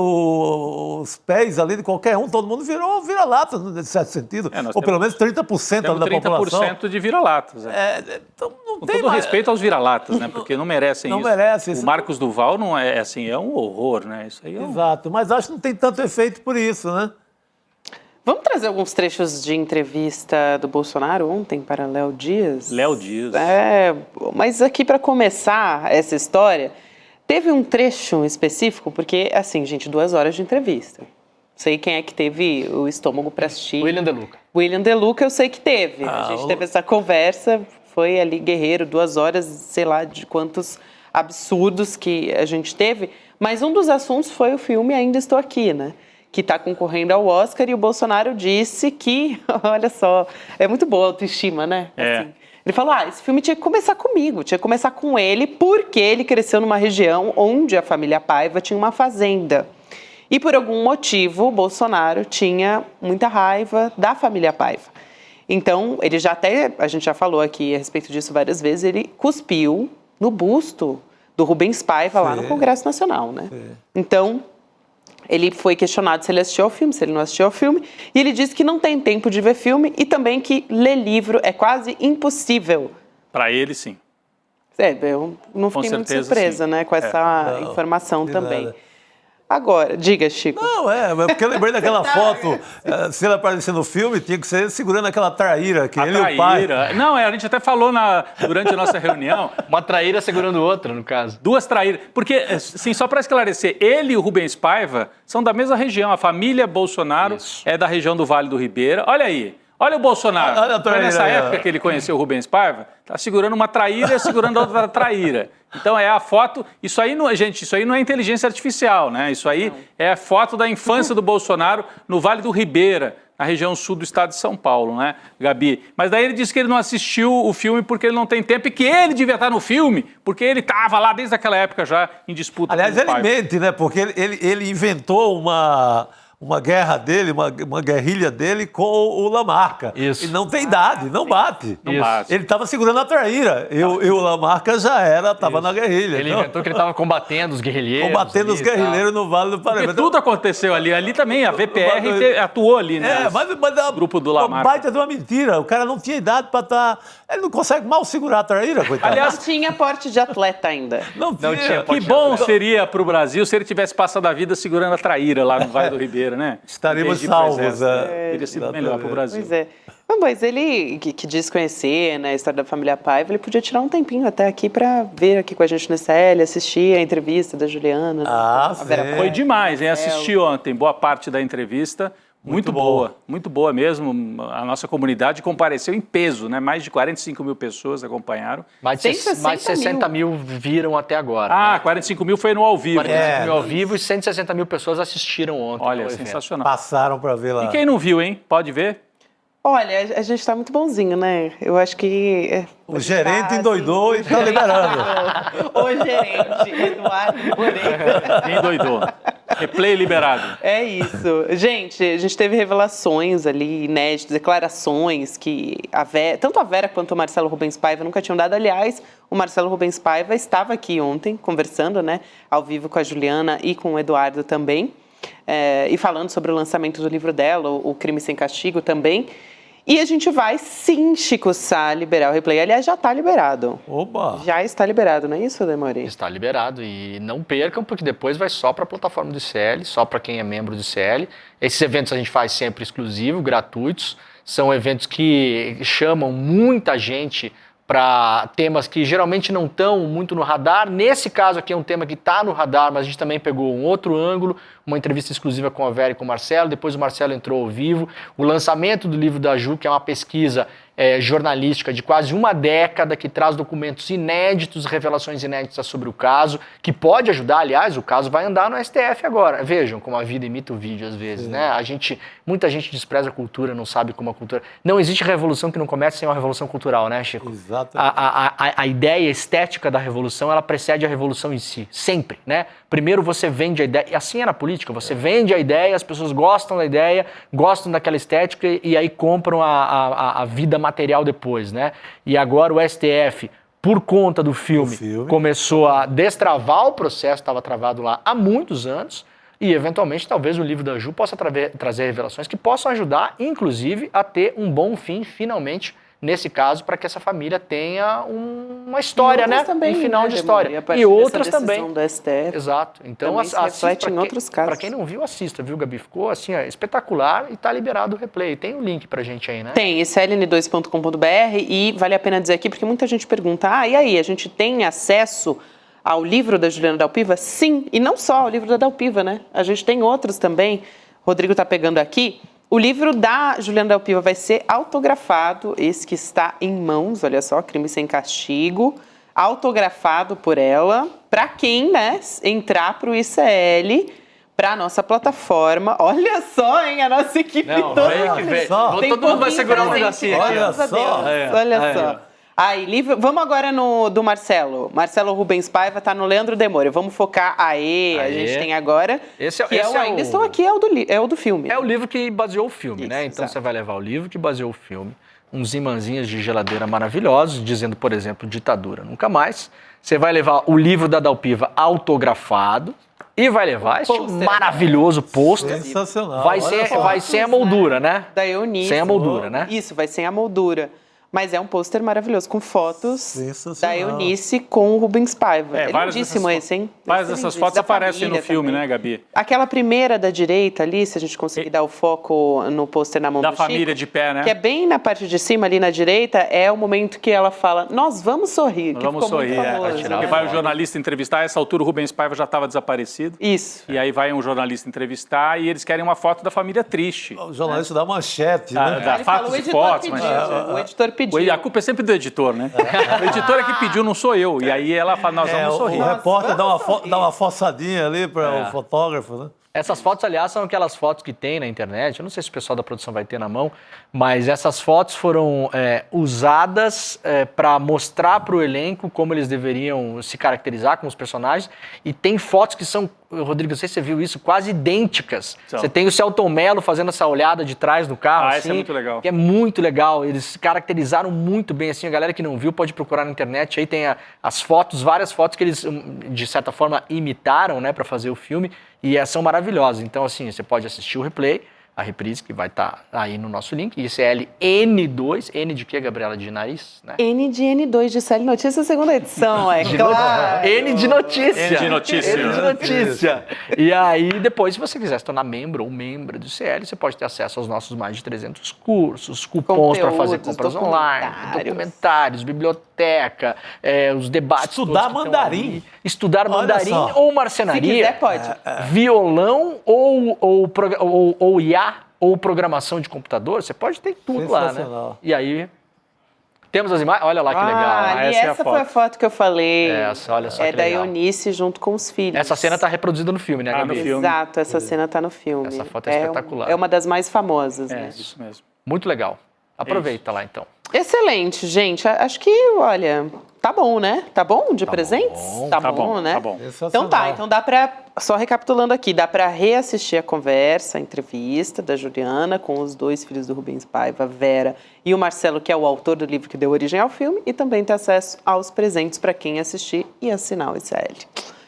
os pés ali de qualquer um, todo mundo virou vira-lata, em certo sentido. Ou pelo menos 30% da população. 30% de vira-latas. Então não com tem todo mais... respeito aos vira-latas, né? Porque não merecem não isso. Merece isso. O Marcos Duval não é assim, é um horror, né? Isso aí é Exato, mas acho que não tem tanto efeito por isso, né? Vamos trazer alguns trechos de entrevista do Bolsonaro ontem para Léo Dias? Léo Dias. Mas aqui para começar essa história, teve um trecho específico, porque, assim, gente, 2 horas de entrevista. Sei quem é que teve o estômago para assistir. William De Luca. William De Luca eu sei que teve. A gente teve essa conversa, foi ali guerreiro, 2 horas, sei lá, de quantos absurdos que a gente teve. Mas um dos assuntos foi o filme Ainda Estou Aqui, né? Que está concorrendo ao Oscar, e o Bolsonaro disse que, olha só, é muito boa a autoestima, né? Assim, ele falou, esse filme tinha que começar comigo, tinha que começar com ele, porque ele cresceu numa região onde a família Paiva tinha uma fazenda. E por algum motivo, o Bolsonaro tinha muita raiva da família Paiva. Então, ele a gente já falou aqui a respeito disso várias vezes, ele cuspiu no busto do Rubens Paiva lá no Congresso Nacional, né? Então, ele foi questionado se ele assistiu ao filme, se ele não assistiu ao filme, e ele disse que não tem tempo de ver filme e também que ler livro é quase impossível. Para ele, sim. Eu não fiquei muito surpresa, né, com essa informação também. Nada. Agora, diga, Chico. Não, porque eu lembrei daquela foto, se ele aparecer no filme, tinha que ser segurando aquela traíra, que ele e o pai... Não, a gente até falou durante a nossa reunião... Uma traíra segurando outra, no caso. 2 traíras. Porque, assim, só para esclarecer, ele e o Rubens Paiva são da mesma região. A família Bolsonaro é da região do Vale do Ribeira. Olha aí. Olha o Bolsonaro. Olha a traíra, nessa época que ele conheceu o Rubens Paiva, tá segurando uma traíra e segurando outra traíra. Então é a foto. Isso aí não, gente, isso aí não é inteligência artificial, né? Isso aí é a foto da infância do Bolsonaro no Vale do Ribeira, na região sul do estado de São Paulo, né, Gabi? Mas daí ele disse que ele não assistiu o filme porque ele não tem tempo e que ele devia estar no filme, porque ele estava lá desde aquela época já em disputa. Aliás, ele mente, né? Porque ele inventou uma guerra dele, uma guerrilha dele com o Lamarca. Isso. E não tem idade, não bate. Não bate. Ele estava segurando a traíra. E o Lamarca já estava na guerrilha. Ele inventou que ele estava combatendo os guerrilheiros. Combatendo os guerrilheiros no Vale do Paraíba. Porque tudo aconteceu ali. Ali também a VPR atuou ali, né? Mas o grupo do Lamarca. Uma baita de uma mentira. O cara não tinha idade para estar... Ele não consegue mal segurar a traíra, coitado. Aliás, tinha porte de atleta ainda. Não tinha. Que bom seria para o Brasil se ele tivesse passado a vida segurando a traíra lá no Vale do Ribeira, né? Estaríamos salvos. Teria sido melhor para o Brasil. Pois é. Mas ele, que diz conhecer, né, a história da família Paiva, ele podia tirar um tempinho até aqui para ver aqui com a gente no SL, assistir a entrevista da Juliana. Sim. Foi demais, hein? Assisti ontem boa parte da entrevista. Muito boa mesmo. A nossa comunidade compareceu em peso, né? Mais de 45 mil pessoas acompanharam. Mais de 60 mil viram até agora. Né? 45 mil foi no ao vivo. 45 mil ao vivo e 160 mil pessoas assistiram ontem. Olha, sensacional. Passaram para ver lá. E quem não viu, hein? Pode ver. Olha, a gente está muito bonzinho, né? Eu acho que... O gerente endoidou e está liberando. O gerente, Eduardo Moreira. Endoidou. Replay liberado. É isso. Gente, a gente teve revelações ali, inéditas, declarações que tanto a Vera quanto o Marcelo Rubens Paiva nunca tinham dado. Aliás, o Marcelo Rubens Paiva estava aqui ontem, conversando, né, ao vivo com a Juliana e com o Eduardo também, e falando sobre o lançamento do livro dela, O Crime Sem Castigo também. E a gente vai, sim, Chico Sá, liberar o replay. Aliás, já está liberado. Oba! Já está liberado, não é isso, Demore? Está liberado. E não percam, porque depois vai só para a plataforma do ICL, só para quem é membro do ICL. Esses eventos a gente faz sempre exclusivo, gratuitos. São eventos que chamam muita gente para temas que geralmente não estão muito no radar. Nesse caso aqui é um tema que está no radar, mas a gente também pegou um outro ângulo, uma entrevista exclusiva com a Vera e com o Marcelo, depois o Marcelo entrou ao vivo. O lançamento do livro da Ju, que é uma pesquisa jornalística de quase uma década, que traz documentos inéditos, revelações inéditas sobre o caso, que pode ajudar, aliás, o caso vai andar no STF agora. Vejam como a vida imita o vídeo às vezes, né? Muita gente despreza a cultura, não sabe como a cultura... Não existe revolução que não comece sem uma revolução cultural, né, Chico? Exatamente. A ideia estética da revolução, ela precede a revolução em si, sempre, né? Primeiro você vende a ideia, e assim é na política, você vende a ideia, as pessoas gostam da ideia, gostam daquela estética e aí compram a vida material depois, né? E agora o STF, por conta do filme, começou a destravar o processo, estava travado lá há muitos anos, e eventualmente talvez o livro da Ju possa trazer revelações que possam ajudar, inclusive, a ter um bom fim, finalmente, nesse caso, para que essa família tenha uma história, né? Também, um final né, de história. E outras também. Do STF. Exato. Então, assista em outros casos. Para quem não viu, assista, viu, Gabi? Ficou assim, espetacular e tá liberado o replay. Tem o link pra gente aí, né? Tem, icln2.com.br, e vale a pena dizer aqui, porque muita gente pergunta, e aí, a gente tem acesso ao livro da Juliana Dalpiva? Sim, e não só ao livro da Dalpiva, né? A gente tem outros também. O Rodrigo tá pegando aqui. O livro da Juliana Dalpiva vai ser autografado, esse que está em mãos, olha só, Crime Sem Castigo, autografado por ela, para quem, né, entrar para o ICL, para a nossa plataforma. Olha só, hein, a nossa equipe toda. Todo mundo vai segurar um pedacinho aqui. Olha só. Olha só. Aí, livro, vamos agora no do Marcelo. Marcelo Rubens Paiva está no Leandro Demore. Vamos focar. A gente tem agora. Ainda estou aqui, é o do filme. É o livro que baseou o filme, Isso, né? Então exato. você vai levar o livro que baseou o filme, uns imãzinhos de geladeira maravilhosos, dizendo, por exemplo, ditadura nunca mais. Você vai levar o livro da Dalpiva autografado e vai levar este maravilhoso pôster. Sensacional. Vai sem a moldura, né? Da Eunice. Sem a moldura, né? Isso, vai sem a moldura. Mas é um pôster maravilhoso, com fotos da Eunice com o Rubens Paiva. É lindíssimo esse, hein? Várias dessas fotos aparecem no filme, também, né, Gabi? Aquela primeira da direita ali, se a gente conseguir dar o foco no pôster na mão do Chico. Da família de pé, né? Que é bem na parte de cima, ali na direita, é o momento que ela fala, nós vamos sorrir. Nós vamos sorrir, porque vai o jornalista entrevistar. A essa altura o Rubens Paiva já estava desaparecido. Isso. E aí vai um jornalista entrevistar e eles querem uma foto da família triste. O jornalista dá manchete, né? Dá Ele fala, fatos e fotos. o editor pediu. A culpa é sempre do editor, né? O editor é que pediu, não sou eu. E aí ela fala, nós vamos sorrir. O repórter dá uma forçadinha ali para o fotógrafo, né? Essas fotos, aliás, são aquelas fotos que tem na internet. Eu não sei se o pessoal da produção vai ter na mão, mas essas fotos foram usadas para mostrar para o elenco como eles deveriam se caracterizar como os personagens. E tem fotos que são, Rodrigo, não sei se você viu isso, quase idênticas. Você tem o Celton Mello fazendo essa olhada de trás do carro. Isso é muito legal. Que é muito legal. Eles se caracterizaram muito bem. Assim, a galera que não viu pode procurar na internet. Aí tem as fotos, várias fotos que eles, de certa forma, imitaram, né, para fazer o filme. E são maravilhosas. Então, assim, você pode assistir o replay, a reprise, que vai estar aí no nosso link. ICL N2. N de quê, Gabriela? De nariz? Né? N de N2 de ICL Notícias, segunda edição, claro. N de notícia. N de notícia. N de notícia. E aí, depois, se você quiser se tornar membro ou membra do ICL, você pode ter acesso aos nossos mais de 300 cursos, cupons para fazer compras online, documentários, biblioteca, os debates. Estudar mandarim. Estudar mandarim ou marcenaria. Se quiser, pode. Violão ou IA ou programação de computador, você pode ter tudo lá, né? E aí, temos as imagens. Olha lá que legal. Essa foi a foto que eu falei. Olha só que da legal. Eunice junto com os filhos. Essa cena está reproduzida no filme, né, Gabi? No filme. Exato, essa cena está no filme. Essa foto é espetacular. É uma das mais famosas, né? Isso mesmo. Muito legal. Aproveita lá, então. Excelente, gente. Acho que, olha, tá bom, né? Tá bom de presentes? Tá bom, né? Tá bom. Então tá, então dá pra, só recapitulando aqui, dá pra reassistir a conversa, a entrevista da Juliana com os dois filhos do Rubens Paiva, Vera e o Marcelo, que é o autor do livro que deu origem ao filme, e também ter acesso aos presentes para quem assistir e assinar o ICL.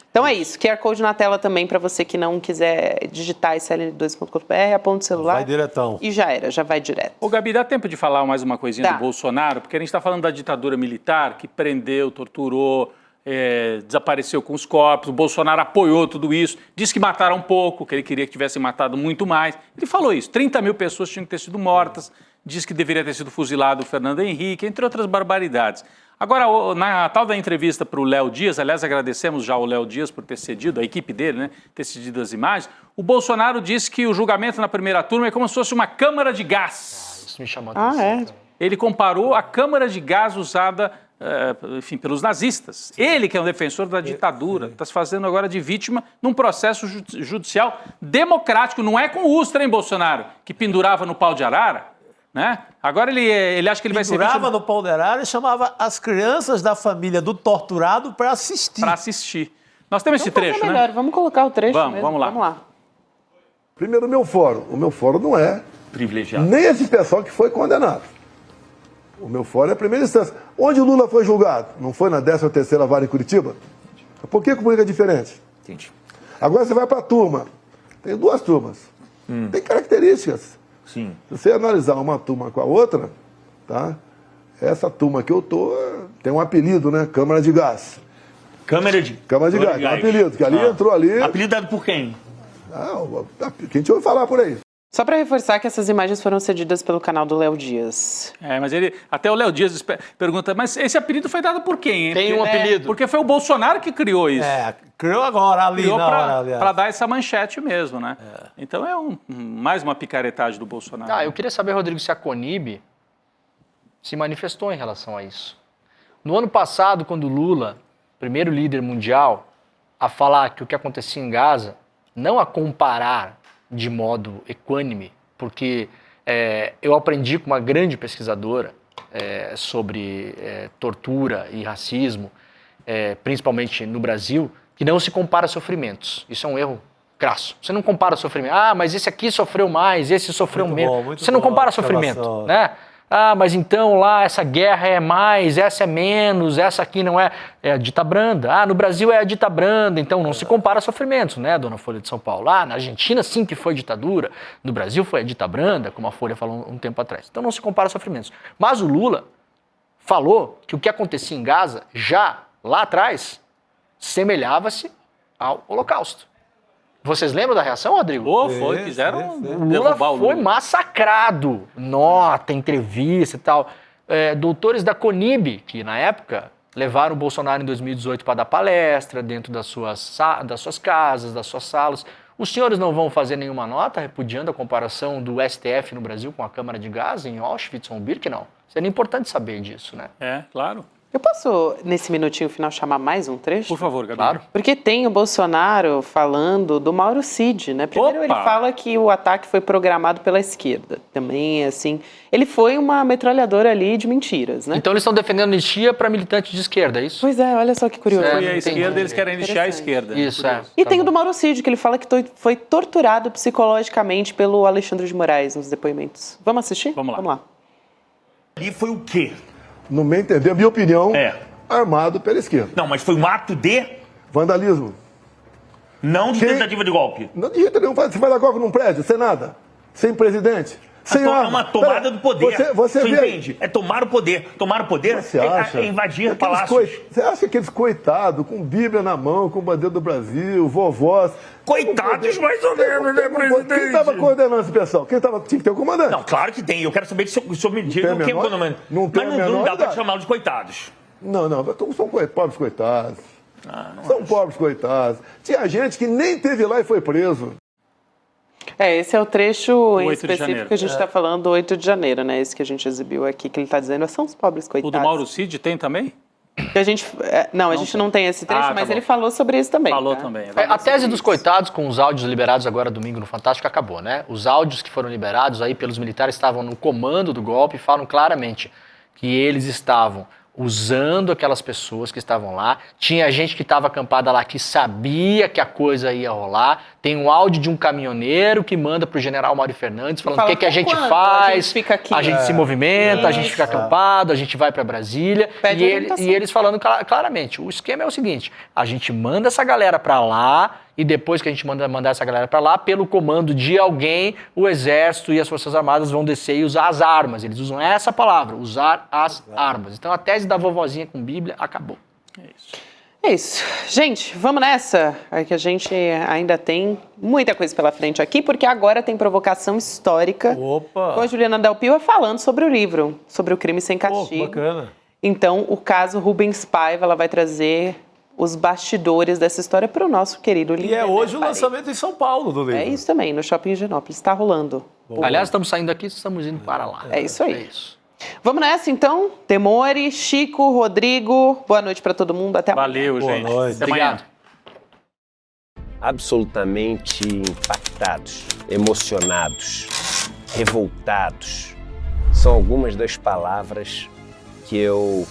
Então é isso, QR Code na tela também para você que não quiser digitar ICL2.com.br, aponta o celular. Vai diretão. E já era, já vai direto. Ô, Gabi, dá tempo de falar mais uma coisinha Dá. do Bolsonaro? Porque a gente está falando da ditadura militar que prendeu, torturou, desapareceu com os corpos. O Bolsonaro apoiou tudo isso, disse que mataram pouco, que ele queria que tivessem matado muito mais. Ele falou isso, 30 mil pessoas tinham que ter sido mortas, disse que deveria ter sido fuzilado o Fernando Henrique, entre outras barbaridades. Agora, na tal da entrevista para o Léo Dias, aliás, agradecemos já ao Léo Dias por ter cedido, a equipe dele, né, ter cedido as imagens, o Bolsonaro disse que o julgamento na primeira turma é como se fosse uma câmara de gás. Isso me chamou a atenção. É? Ele comparou a câmara de gás usada, enfim, pelos nazistas. Ele, que é um defensor da ditadura, está se fazendo agora de vítima num processo judicial democrático. Não é com o Ustra, hein, Bolsonaro, que pendurava no pau de arara, né? Agora ele acha que ele vai ser vítima... Pendurava no pau de arara e chamava as crianças da família do torturado para assistir. Para assistir. Nós temos esse trecho, né? Melhor, vamos colocar o trecho mesmo. Vamos lá. Vamos lá. Primeiro, o meu fórum não é Privilegiado. nem esse pessoal que foi condenado. O meu fórum é a primeira instância. Onde o Lula foi julgado? Não foi na 13ª Vara em Curitiba? Por que comigo é diferente? Entendi. Agora você vai para a turma. Tem duas turmas. Tem características. Sim. Se você analisar uma turma com a outra, tá? Essa turma que eu tô tem um apelido, né? Câmara de Gás. Câmara de Gás, é um apelido, que ali entrou ali. Apelido dado por quem? Quem te ouve falar por aí. Só para reforçar que essas imagens foram cedidas pelo canal do Léo Dias. Mas até o Léo Dias pergunta, mas esse apelido foi dado por quem, hein? Tem um apelido. Porque foi o Bolsonaro que criou isso. Criou agora, ali Criou na hora, aliás. para dar essa manchete mesmo, né? Então é mais uma picaretagem do Bolsonaro. Eu queria saber, Rodrigo, se a Conib se manifestou em relação a isso. No ano passado, quando o Lula, primeiro líder mundial, a falar que o que acontecia em Gaza, não a comparar de modo equânime, porque eu aprendi com uma grande pesquisadora sobre tortura e racismo, principalmente no Brasil, que não se compara sofrimentos. Isso é um erro crasso. Você não compara sofrimento. Mas esse aqui sofreu mais, esse sofreu menos. Você não compara sofrimento, né? Mas então lá essa guerra é mais, essa é menos, essa aqui não é a dita branda. No Brasil é a dita branda, então não se compara sofrimentos, né, dona Folha de São Paulo? Na Argentina sim que foi ditadura, no Brasil foi a dita branda, como a Folha falou um tempo atrás. Então não se compara sofrimentos. Mas o Lula falou que o que acontecia em Gaza, já lá atrás, semelhava-se ao Holocausto. Vocês lembram da reação, Rodrigo? Quiseram O Lula foi massacrado. Nota, entrevista e tal. Doutores da Conib, que na época levaram o Bolsonaro em 2018 para dar palestra dentro das suas casas, das suas salas. Os senhores não vão fazer nenhuma nota repudiando a comparação do STF no Brasil com a Câmara de Gás em Auschwitz ou Birkenau? Seria importante saber disso, né? Claro. Eu posso, nesse minutinho final, chamar mais um trecho? Por favor, Gabi. Claro. Porque tem o Bolsonaro falando do Mauro Cid, né? Primeiro ele fala que o ataque foi programado pela esquerda. Também, assim, ele foi uma metralhadora ali de mentiras, né? Então eles estão defendendo anistia para militantes de esquerda, é isso? Pois é, olha só que curioso. Foi a esquerda, eles querem anistiar a esquerda. Isso, E tem o do Mauro Cid, que ele fala que foi torturado psicologicamente pelo Alexandre de Moraes nos depoimentos. Vamos assistir? Vamos lá. Vamos lá. Ali foi o quê? No meu entender, a minha opinião, armado pela esquerda. Não, mas foi um ato de... Vandalismo. Não de tentativa de golpe. Não de jeito nenhum. Você vai dar golpe num prédio, sem nada, sem presidente, sem arma. É uma tomada do poder. Você entende? É tomar o poder. Tomar o poder é invadir palácios. Você acha que aqueles coitados, com Bíblia na mão, com bandeira do Brasil, vovós... Coitados mais ou menos, né, presidente? Quem estava coordenando esse pessoal? Tinha que ter o comandante. Não, claro que tem. Eu quero saber se o senhor me diga quem é o comandante. Não tem Mas não dá para chamá-los de coitados. Não, são pobres coitados. São pobres coitados. Tinha gente que nem teve lá e foi preso. Esse é o trecho em 8 de específico janeiro. que a gente está falando, 8 de janeiro, né? Esse que a gente exibiu aqui, que ele está dizendo, são os pobres coitados. O do Mauro Cid tem também? A gente não tem esse trecho, mas ele falou sobre isso também. Falou tá? também. A tese dos coitados com os áudios liberados agora domingo no Fantástico acabou, né? Os áudios que foram liberados aí pelos militares estavam no comando do golpe e falam claramente que eles estavam usando aquelas pessoas que estavam lá. Tinha gente que estava acampada lá que sabia que a coisa ia rolar. Tem um áudio de um caminhoneiro que manda pro general Mário Fernandes falando o que a gente faz. A gente fica aqui. A gente se movimenta, a gente fica acampado, a gente vai para Brasília. E eles falando claramente, o esquema é o seguinte, a gente manda essa galera para lá e depois que a gente mandar essa galera para lá, pelo comando de alguém, o Exército e as Forças Armadas vão descer e usar as armas. Eles usam essa palavra, usar as armas. Então a tese da vovozinha com Bíblia acabou. É isso. Gente, vamos nessa, que a gente ainda tem muita coisa pela frente aqui, porque agora tem provocação histórica. Opa! Com a Juliana Del Piva falando sobre o livro, sobre o Crime Sem Castigo. Bacana. Então, o caso Rubens Paiva, ela vai trazer os bastidores dessa história para o nosso querido livro. E é hoje o lançamento em São Paulo do livro. É isso também, no Shopping Higienópolis. Está rolando. Aliás, estamos saindo daqui, estamos indo para lá. É isso aí. É isso. Vamos nessa, então. Demore, Chico, Rodrigo, boa noite para todo mundo. Até amanhã. Valeu, gente. Boa noite. Até amanhã. Absolutamente impactados, emocionados, revoltados. São algumas das palavras que eu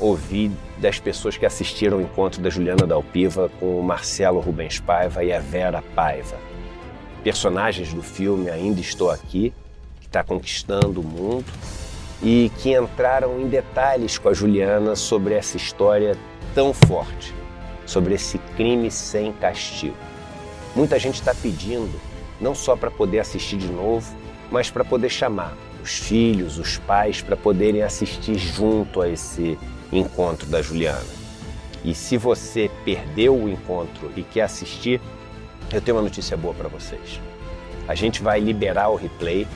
ouvi das pessoas que assistiram ao encontro da Juliana Del Piva com o Marcelo Rubens Paiva e a Vera Paiva. Personagens do filme Ainda Estou Aqui, que está conquistando o mundo, e que entraram em detalhes com a Juliana sobre essa história tão forte, sobre esse crime sem castigo. Muita gente está pedindo, não só para poder assistir de novo, mas para poder chamar os filhos, os pais, para poderem assistir junto a esse encontro da Juliana. E se você perdeu o encontro e quer assistir, eu tenho uma notícia boa para vocês. A gente vai liberar o replay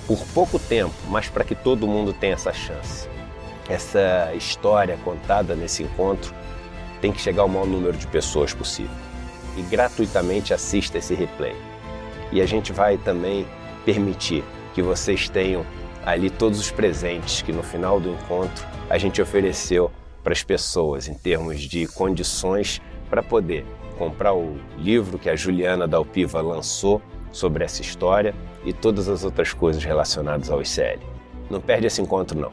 por pouco tempo, mas para que todo mundo tenha essa chance. Essa história contada nesse encontro tem que chegar ao maior número de pessoas possível. E gratuitamente assista esse replay. E a gente vai também permitir que vocês tenham ali todos os presentes que no final do encontro a gente ofereceu para as pessoas em termos de condições para poder comprar o livro que a Juliana Del Piva lançou sobre essa história e todas as outras coisas relacionadas ao ICL. Não perde esse encontro, não.